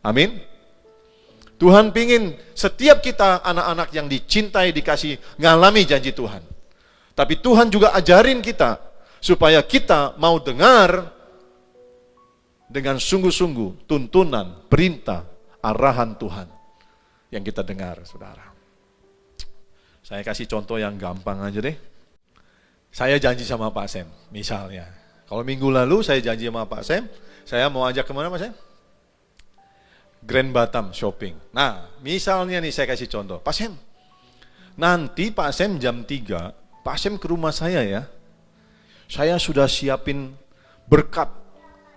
Amin. Tuhan pingin setiap kita anak-anak yang dicintai, dikasih, ngalami janji Tuhan. Tapi Tuhan juga ajarin kita supaya kita mau dengar dengan sungguh-sungguh tuntunan, perintah, arahan Tuhan yang kita dengar, saudara. Saya kasih contoh yang gampang aja deh. Saya janji sama Pak Sem, misalnya. Kalau minggu lalu saya janji sama Pak Sem, saya mau ajak kemana Pak Sem? Grand Batam shopping. Nah, misalnya nih saya kasih contoh. Pak Sem, nanti Pak Sem jam 3, Pak Sem ke rumah saya ya. Saya sudah siapin berkat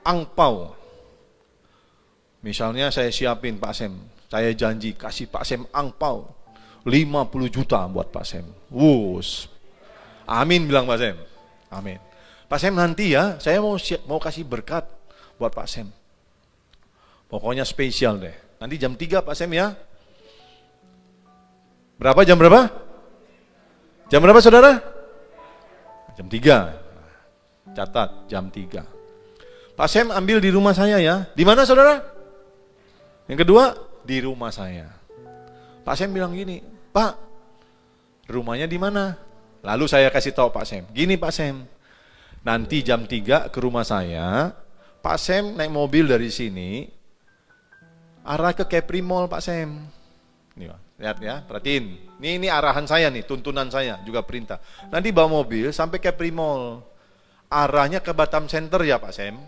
angpau. Misalnya saya siapin Pak Sem, saya janji kasih Pak Sem angpau 50 juta buat Pak Sem. Wus. Amin bilang Pak Sem. Amin. Pak Sem nanti ya, saya mau kasih berkat buat Pak Sem. Pokoknya spesial deh. Nanti jam 3 Pak Sem ya. Berapa jam berapa? Jam berapa saudara? Jam 3. Catat, jam 3. Pak Sam ambil di rumah saya ya. Di mana saudara? Yang kedua, di rumah saya. Pak Sam bilang gini, Pak, rumahnya di mana? Lalu saya kasih tahu Pak Sam, gini Pak Sam, nanti jam 3 ke rumah saya, Pak Sam naik mobil dari sini, arah ke Capri Mall Pak Sam. Nih, lihat ya, perhatiin. Ini arahan saya nih, tuntunan saya, juga perintah. Nanti bawa mobil sampai Capri Mall. Arahnya ke Batam Center ya Pak Sam.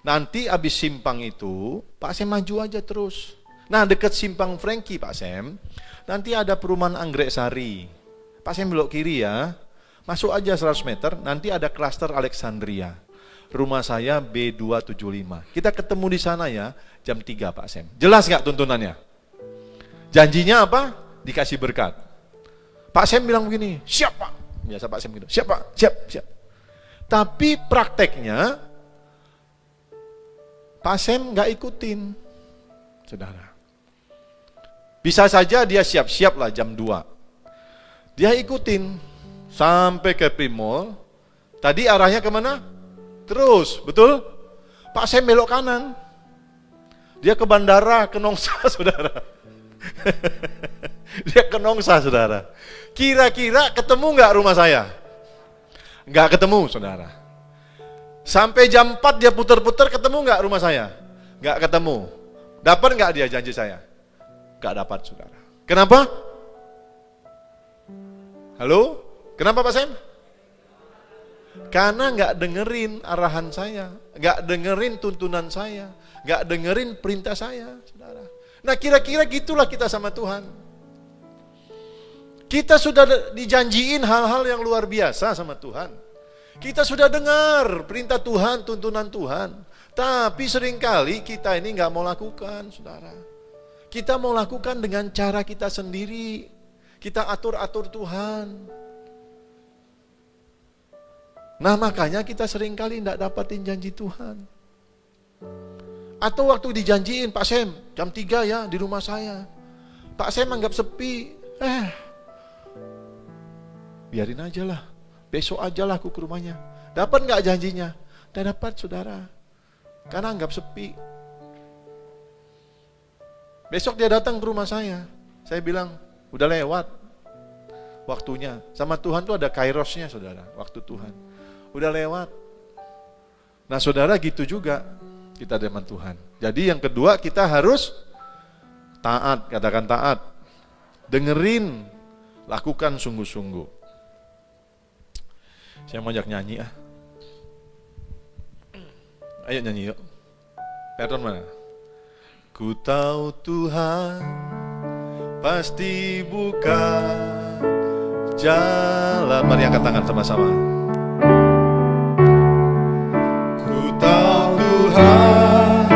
Nanti habis simpang itu, Pak Sam maju aja terus. Nah dekat simpang Frankie Pak Sam, nanti ada perumahan Anggrek Sari. Pak Sam belok kiri ya, masuk aja 100 meter, nanti ada klaster Alexandria. Rumah saya B275. Kita ketemu di sana ya, jam 3 Pak Sam. Jelas nggak tuntunannya? Janjinya apa? Dikasih berkat. Pak Sam bilang begini, siap Pak. Biasa Pak Sam gitu, siap Pak, siap. Tapi prakteknya, Pak Sam nggak ikutin, saudara. Bisa saja dia siap-siap lah jam 2. Dia ikutin sampai ke Primol. Tadi arahnya kemana? Terus, betul? Pak Sam belok kanan. Dia ke bandara, ke Nongsa, saudara. Dia ke Nongsa, saudara. Kira-kira ketemu nggak rumah saya? Nggak ketemu, saudara. Sampai jam 4 dia putar-putar, ketemu nggak rumah saya? Nggak ketemu. Dapat nggak dia janji saya? Nggak dapat, saudara. Kenapa? Halo? Kenapa Pak Sam? Karena nggak dengerin arahan saya, nggak dengerin tuntunan saya, nggak dengerin perintah saya, saudara. Nah kira-kira gitulah kita sama Tuhan. Kita sudah dijanjiin hal-hal yang luar biasa sama Tuhan. Kita sudah dengar perintah Tuhan, tuntunan Tuhan. Tapi seringkali kita ini nggak mau lakukan, saudara. Kita mau lakukan dengan cara kita sendiri. Kita atur-atur Tuhan. Nah makanya kita seringkali tidak dapatin janji Tuhan. Atau waktu dijanjiin, Pak Sam, jam 3 ya di rumah saya. Pak Sam anggap sepi. Biarin aja lah. Besok aja lah aku ke rumahnya. Dapat nggak janjinya? Tidak dapat, saudara. Karena anggap sepi. Besok dia datang ke rumah saya. Saya bilang, udah lewat waktunya. Sama Tuhan tuh ada kairosnya, saudara. Waktu Tuhan. Udah lewat. Nah saudara gitu juga kita dengan Tuhan. Jadi yang kedua kita harus taat, katakan taat. Dengerin, lakukan sungguh-sungguh. Saya mau ajak nyanyi ah. Ayo nyanyi yuk. Patron mana? Ku tahu Tuhan pasti buka jalan. Mari angkat tangan sama-sama. Tuhan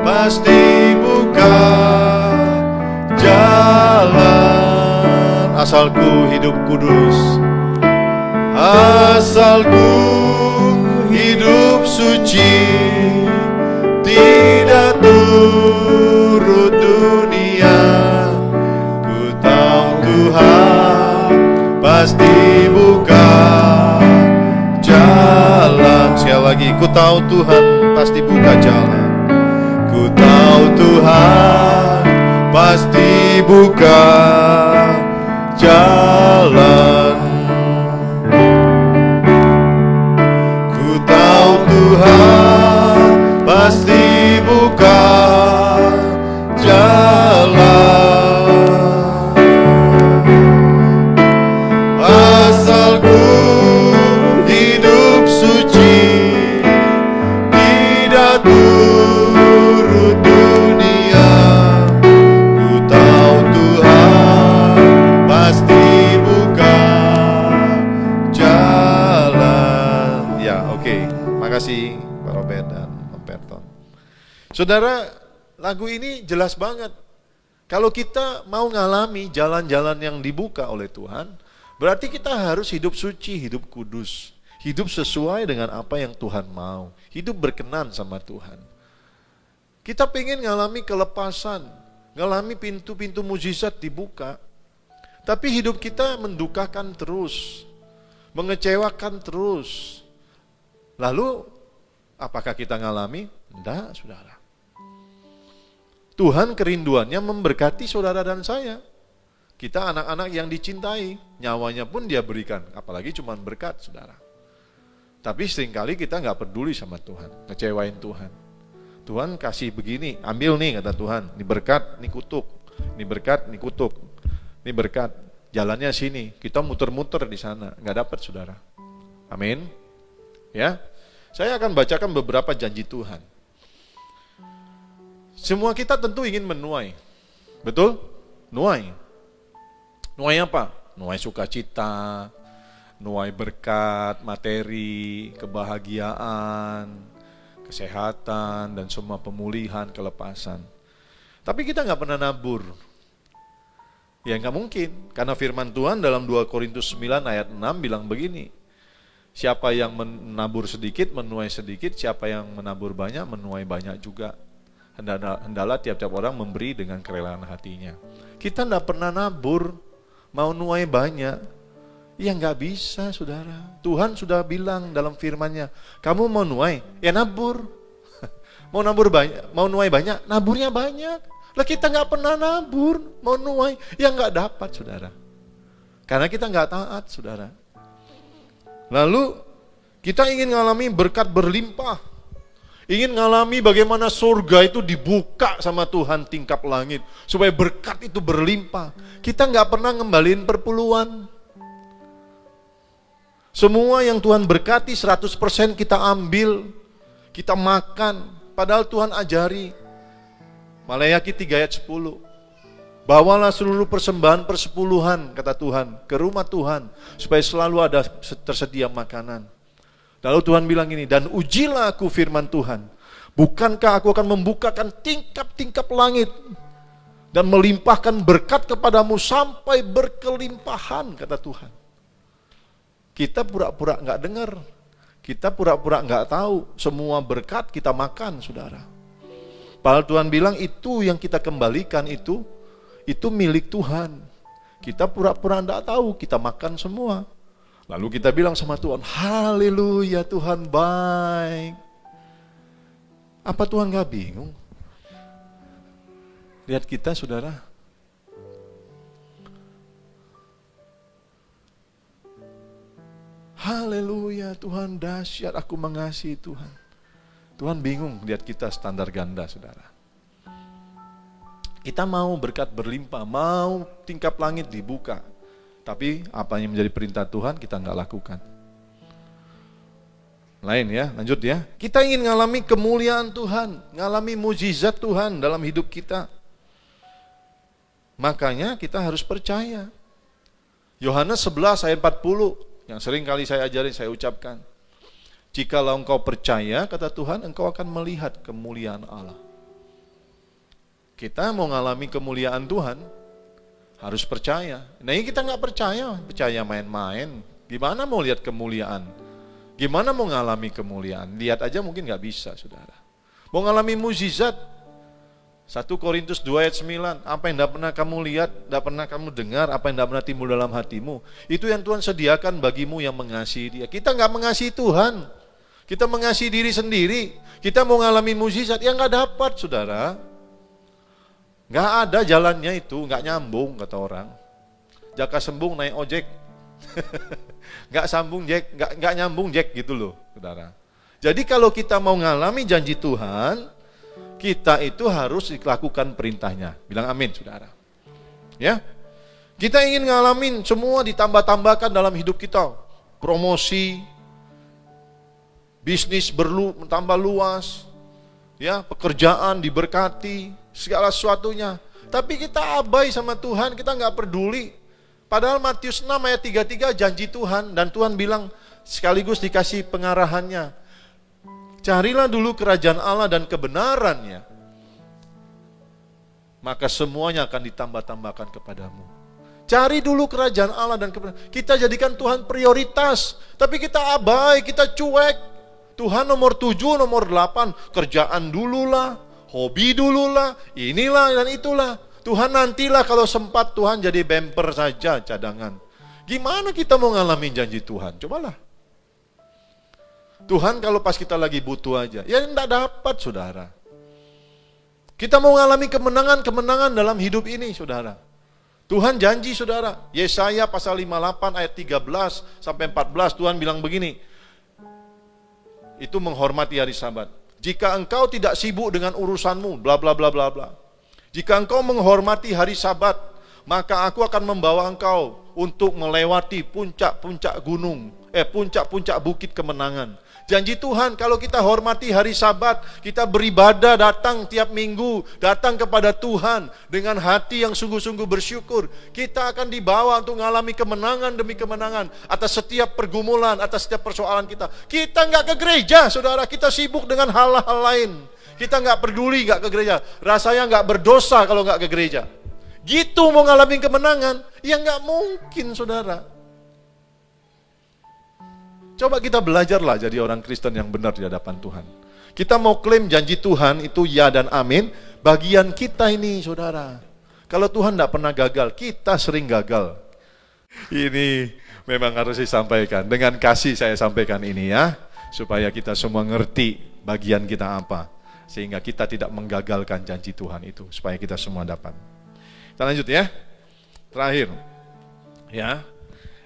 pasti buka jalan, asalku hidup kudus, asalku hidup suci, tidak turut dunia. Ku tahu Tuhan pasti buka jalan. Sekali lagi, ku tahu Tuhan pasti buka jalan. Ku tahu Tuhan pasti buka jalan. Ku tahu Tuhan pasti buka jalan. Asalku hidup suci, tidak turut dunia. Ku tahu Tuhan pasti buka jalan. Ya, oke. Makasih Pak Robert dan Om Perton. Saudara, lagu ini jelas banget. Kalau kita mau ngalami jalan-jalan yang dibuka oleh Tuhan, berarti kita harus hidup suci, hidup kudus. Hidup sesuai dengan apa yang Tuhan mau. Hidup berkenan sama Tuhan. Kita pengen ngalami kelepasan, ngalami pintu-pintu mujizat dibuka. Tapi hidup kita mendukakan terus, mengecewakan terus. Lalu, apakah kita ngalami? Enggak, saudara. Tuhan kerinduannya memberkati saudara dan saya. Kita anak-anak yang dicintai, nyawanya pun dia berikan, apalagi cuma berkat, saudara. Tapi seringkali kita nggak peduli sama Tuhan, ngecewain Tuhan. Tuhan kasih begini, ambil nih kata Tuhan, ini berkat, ini kutuk, ini berkat, ini kutuk. Ini berkat, jalannya sini, kita muter-muter di sana, nggak dapat, saudara. Amin. Ya, saya akan bacakan beberapa janji Tuhan. Semua kita tentu ingin menuai, betul? Nuai. Nuai apa? Nuai sukacita, nuai berkat, materi, kebahagiaan, kesehatan, dan semua pemulihan, kelepasan. Tapi kita nggak pernah nabur. Ya nggak mungkin, karena firman Tuhan dalam 2 Korintus 9 ayat 6 bilang begini, siapa yang menabur sedikit, menuai sedikit, siapa yang menabur banyak, menuai banyak juga. Hendaklah tiap-tiap orang memberi dengan kerelaan hatinya. Kita nggak pernah nabur, mau nuai banyak, ya nggak bisa, saudara. Tuhan sudah bilang dalam firman-Nya, kamu mau nuai, ya nabur. Mau nabur banyak, mau nuai banyak, naburnya banyak. Lah kita nggak pernah nabur, mau nuai, ya nggak dapat, saudara. Karena kita nggak taat, saudara. Lalu kita ingin ngalami berkat berlimpah, ingin ngalami bagaimana surga itu dibuka sama Tuhan tingkap langit, supaya berkat itu berlimpah. Kita nggak pernah ngembaliin perpuluhan. Semua yang Tuhan berkati 100% kita ambil, kita makan. Padahal Tuhan ajari, Malayaki 3 ayat 10, bawalah seluruh persembahan persepuluhan, kata Tuhan, ke rumah Tuhan, supaya selalu ada tersedia makanan. Lalu Tuhan bilang ini, dan ujilah aku, firman Tuhan, bukankah aku akan membukakan tingkap-tingkap langit, dan melimpahkan berkat kepadamu sampai berkelimpahan, kata Tuhan. Kita pura-pura nggak dengar, kita pura-pura nggak tahu, semua berkat kita makan, saudara. Padahal Tuhan bilang itu yang kita kembalikan itu milik Tuhan. Kita pura-pura enggak tahu, kita makan semua. Lalu kita bilang sama Tuhan, haleluya, Tuhan baik. Apa Tuhan gak bingung? Lihat kita, saudara. Haleluya, Tuhan dahsyat, aku mengasihi Tuhan. Tuhan bingung lihat kita standar ganda, saudara. Kita mau berkat berlimpah, mau tingkap langit dibuka. Tapi apa yang menjadi perintah Tuhan kita nggak lakukan. Lain ya, lanjut ya. Kita ingin ngalami kemuliaan Tuhan, ngalami mujizat Tuhan dalam hidup kita. Makanya kita harus percaya. Yohanes 11 ayat 40, yang sering kali saya ajarin, saya ucapkan. Jikalau engkau percaya, kata Tuhan, engkau akan melihat kemuliaan Allah. Kita mau ngalami kemuliaan Tuhan, harus percaya. Nah ini kita nggak percaya main-main. Gimana mau lihat kemuliaan? Gimana mau ngalami kemuliaan? Lihat aja mungkin nggak bisa, saudara. Mau ngalami mukjizat, 1 Korintus 2 ayat 9, apa yang tidak pernah kamu lihat, tidak pernah kamu dengar, apa yang tidak pernah timbul dalam hatimu, itu yang Tuhan sediakan bagimu yang mengasihi Dia. Kita nggak mengasihi Tuhan, kita mengasihi diri sendiri. Kita mau ngalami mukjizat, ya nggak dapat, saudara. Nggak ada jalannya itu, nggak nyambung, kata orang. Jaka sembung naik ojek, nggak sambung Jack, nggak nyambung Jack gitu loh, saudara. Jadi kalau kita mau ngalami janji Tuhan, kita itu harus lakukan perintahnya. Bilang amin, saudara. Ya, kita ingin ngalamin semua ditambah-tambahkan dalam hidup kita. Promosi, bisnis bertambah luas, ya, pekerjaan diberkati, segala sesuatunya. Tapi kita abai sama Tuhan, kita nggak peduli. Padahal Matius 6 ayat 33 janji Tuhan, dan Tuhan bilang sekaligus dikasih pengarahannya. Carilah dulu kerajaan Allah dan kebenarannya, maka semuanya akan ditambah-tambahkan kepadamu. Cari dulu kerajaan Allah dan kebenaran. Kita jadikan Tuhan prioritas, tapi kita abai, kita cuek. Tuhan nomor 7, nomor 8, kerjaan dululah, hobi dululah, inilah dan itulah. Tuhan nantilah kalau sempat Tuhan jadi bumper saja cadangan. Gimana kita mau ngalamin janji Tuhan? Cobalah. Tuhan kalau pas kita lagi butuh aja, ya enggak dapat saudara. Kita mau ngalami kemenangan-kemenangan dalam hidup ini saudara. Tuhan janji saudara, Yesaya pasal 58 ayat 13 sampai 14 Tuhan bilang begini, itu menghormati hari Sabat. Jika engkau tidak sibuk dengan urusanmu, bla bla bla bla bla. Jika engkau menghormati hari Sabat, maka aku akan membawa engkau untuk melewati puncak-puncak gunung, puncak-puncak bukit kemenangan. Janji Tuhan kalau kita hormati hari Sabat, kita beribadah datang tiap minggu, datang kepada Tuhan dengan hati yang sungguh-sungguh bersyukur, kita akan dibawa untuk mengalami kemenangan demi kemenangan atas setiap pergumulan, atas setiap persoalan kita. Kita nggak ke gereja, saudara, kita sibuk dengan hal-hal lain. Kita nggak peduli nggak ke gereja, rasanya nggak berdosa kalau nggak ke gereja. Gitu mau ngalamin kemenangan, ya nggak mungkin, saudara. Coba kita belajarlah jadi orang Kristen yang benar di hadapan Tuhan. Kita mau klaim janji Tuhan itu ya dan amin, bagian kita ini saudara. Kalau Tuhan tidak pernah gagal, kita sering gagal. Ini memang harus disampaikan. Dengan kasih saya sampaikan ini ya, supaya kita semua ngerti bagian kita apa. Sehingga kita tidak menggagalkan janji Tuhan itu, supaya kita semua dapat. Kita lanjut ya. Terakhir. Ya.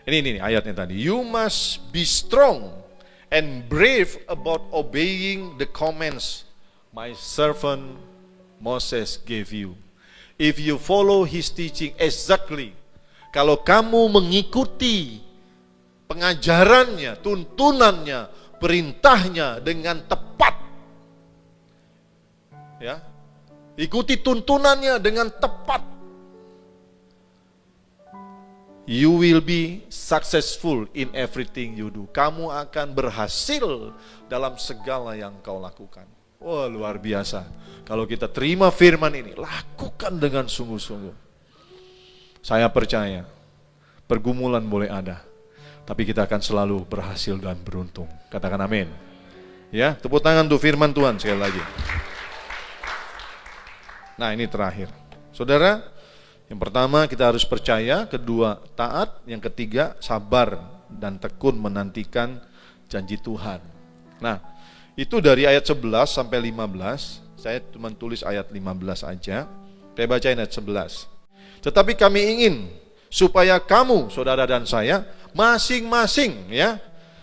Ini ayatnya tadi. You must be strong and brave about obeying the commands my servant Moses gave you. If you follow his teaching exactly. Kalau kamu mengikuti pengajarannya, tuntunannya, perintahnya dengan tepat. Ya. Ikuti tuntunannya dengan tepat. You will be successful in everything you do. Kamu akan berhasil dalam segala yang kau lakukan. Wah, luar biasa. Kalau kita terima firman ini, lakukan dengan sungguh-sungguh. Saya percaya, pergumulan boleh ada, tapi kita akan selalu berhasil dan beruntung. Katakan amin. Ya, tepuk tangan untuk firman Tuhan sekali lagi. Nah, ini terakhir. Saudara, yang pertama kita harus percaya, kedua taat, yang ketiga sabar dan tekun menantikan janji Tuhan. Nah, itu dari ayat 11 sampai 15. Saya cuma tulis ayat 15 aja. Saya bacain ayat 11. Tetapi kami ingin supaya kamu, saudara dan saya, masing-masing ya,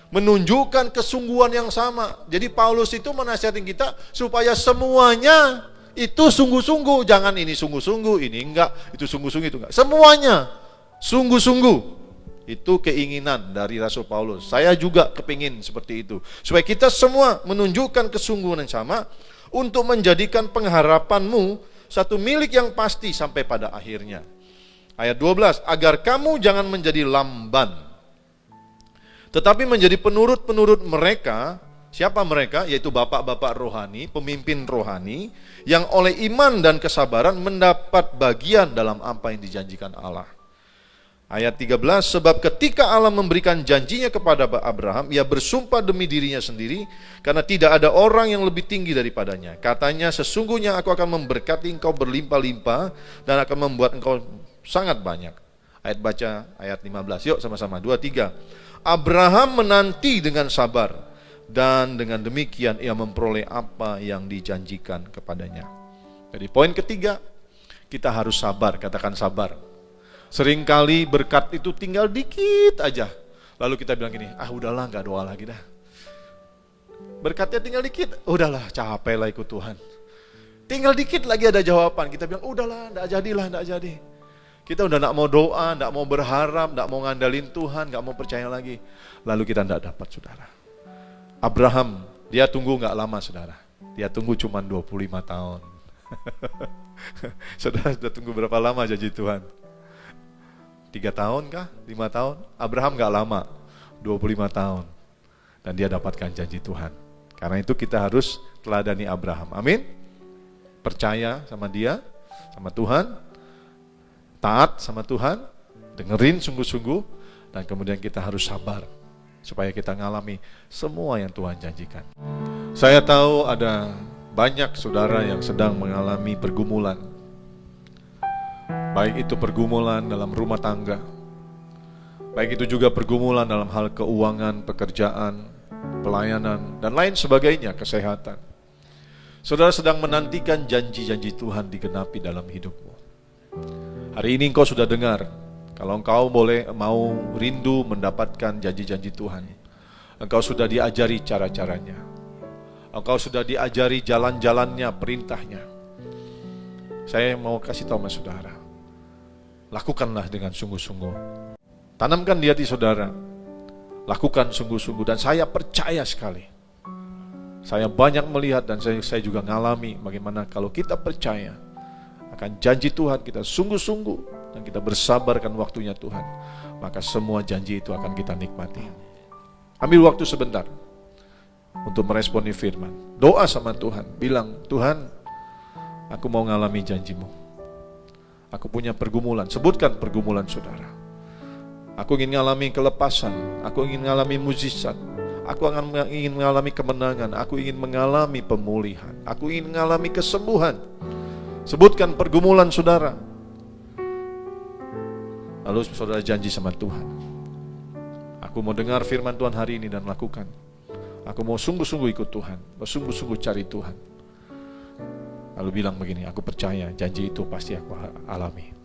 menunjukkan kesungguhan yang sama. Jadi Paulus itu menasihatin kita supaya semuanya itu sungguh-sungguh, jangan ini sungguh-sungguh, ini enggak, itu sungguh-sungguh, itu enggak. Semuanya sungguh-sungguh. Itu keinginan dari Rasul Paulus. Saya juga kepingin seperti itu. Supaya kita semua menunjukkan kesungguhan yang sama untuk menjadikan pengharapanmu satu milik yang pasti sampai pada akhirnya. Ayat 12, agar kamu jangan menjadi lamban, tetapi menjadi penurut-penurut mereka. Siapa mereka? Yaitu bapak-bapak rohani, pemimpin rohani, yang oleh iman dan kesabaran mendapat bagian dalam apa yang dijanjikan Allah. Ayat 13, sebab ketika Allah memberikan janjinya kepada Abraham, ia bersumpah demi dirinya sendiri, karena tidak ada orang yang lebih tinggi daripadanya. Katanya, sesungguhnya aku akan memberkati engkau berlimpah-limpah, dan akan membuat engkau sangat banyak. Baca ayat 15, yuk sama-sama, 2, 3. Abraham menanti dengan sabar, dan dengan demikian ia memperoleh apa yang dijanjikan kepadanya. Jadi poin ketiga, kita harus sabar, katakan sabar. Seringkali berkat itu tinggal dikit aja, lalu kita bilang gini, udahlah gak doa lagi dah. Berkatnya tinggal dikit, udahlah capek lah ikut Tuhan. Tinggal dikit lagi ada jawaban, kita bilang udahlah gak jadi. Kita udah gak mau doa, gak mau berharap, gak mau ngandalin Tuhan, gak mau percaya lagi. Lalu kita gak dapat, saudara. Abraham, dia tunggu gak lama, saudara. Dia tunggu cuma 25 tahun. Saudara sudah tunggu berapa lama janji Tuhan? 3 tahun kah? 5 tahun? Abraham gak lama, 25 tahun. Dan dia dapatkan janji Tuhan. Karena itu kita harus teladani Abraham. Amin? Percaya sama dia, sama Tuhan. Taat sama Tuhan. Dengerin sungguh-sungguh. Dan kemudian kita harus sabar, supaya kita ngalami semua yang Tuhan janjikan. Saya tahu ada banyak saudara yang sedang mengalami pergumulan. Baik itu pergumulan dalam rumah tangga, baik itu juga pergumulan dalam hal keuangan, pekerjaan, pelayanan, dan lain sebagainya, kesehatan. Saudara sedang menantikan janji-janji Tuhan digenapi dalam hidupmu. Hari ini engkau sudah dengar, kalau engkau mau rindu mendapatkan janji-janji Tuhan, engkau sudah diajari cara-caranya, engkau sudah diajari jalan-jalannya, perintahnya. Saya mau kasih tahu sama saudara, lakukanlah dengan sungguh-sungguh. Tanamkan di hati saudara, lakukan sungguh-sungguh, dan saya percaya sekali. Saya banyak melihat dan saya juga ngalami bagaimana kalau kita percaya akan janji Tuhan, kita sungguh-sungguh dan kita bersabarkan waktunya Tuhan, maka semua janji itu akan kita nikmati. Ambil waktu sebentar untuk meresponi firman. Doa sama Tuhan, bilang, Tuhan, aku mau ngalami janjimu. Aku punya pergumulan, sebutkan pergumulan saudara. Aku ingin ngalami kelepasan, aku ingin ngalami mujizat, aku ingin mengalami kemenangan, aku ingin mengalami pemulihan, aku ingin mengalami kesembuhan. Sebutkan pergumulan saudara. Lalu saudara janji sama Tuhan, aku mau dengar firman Tuhan hari ini dan lakukan. Aku mau sungguh-sungguh ikut Tuhan, mau sungguh-sungguh cari Tuhan. Lalu bilang begini, aku percaya janji itu pasti aku alami.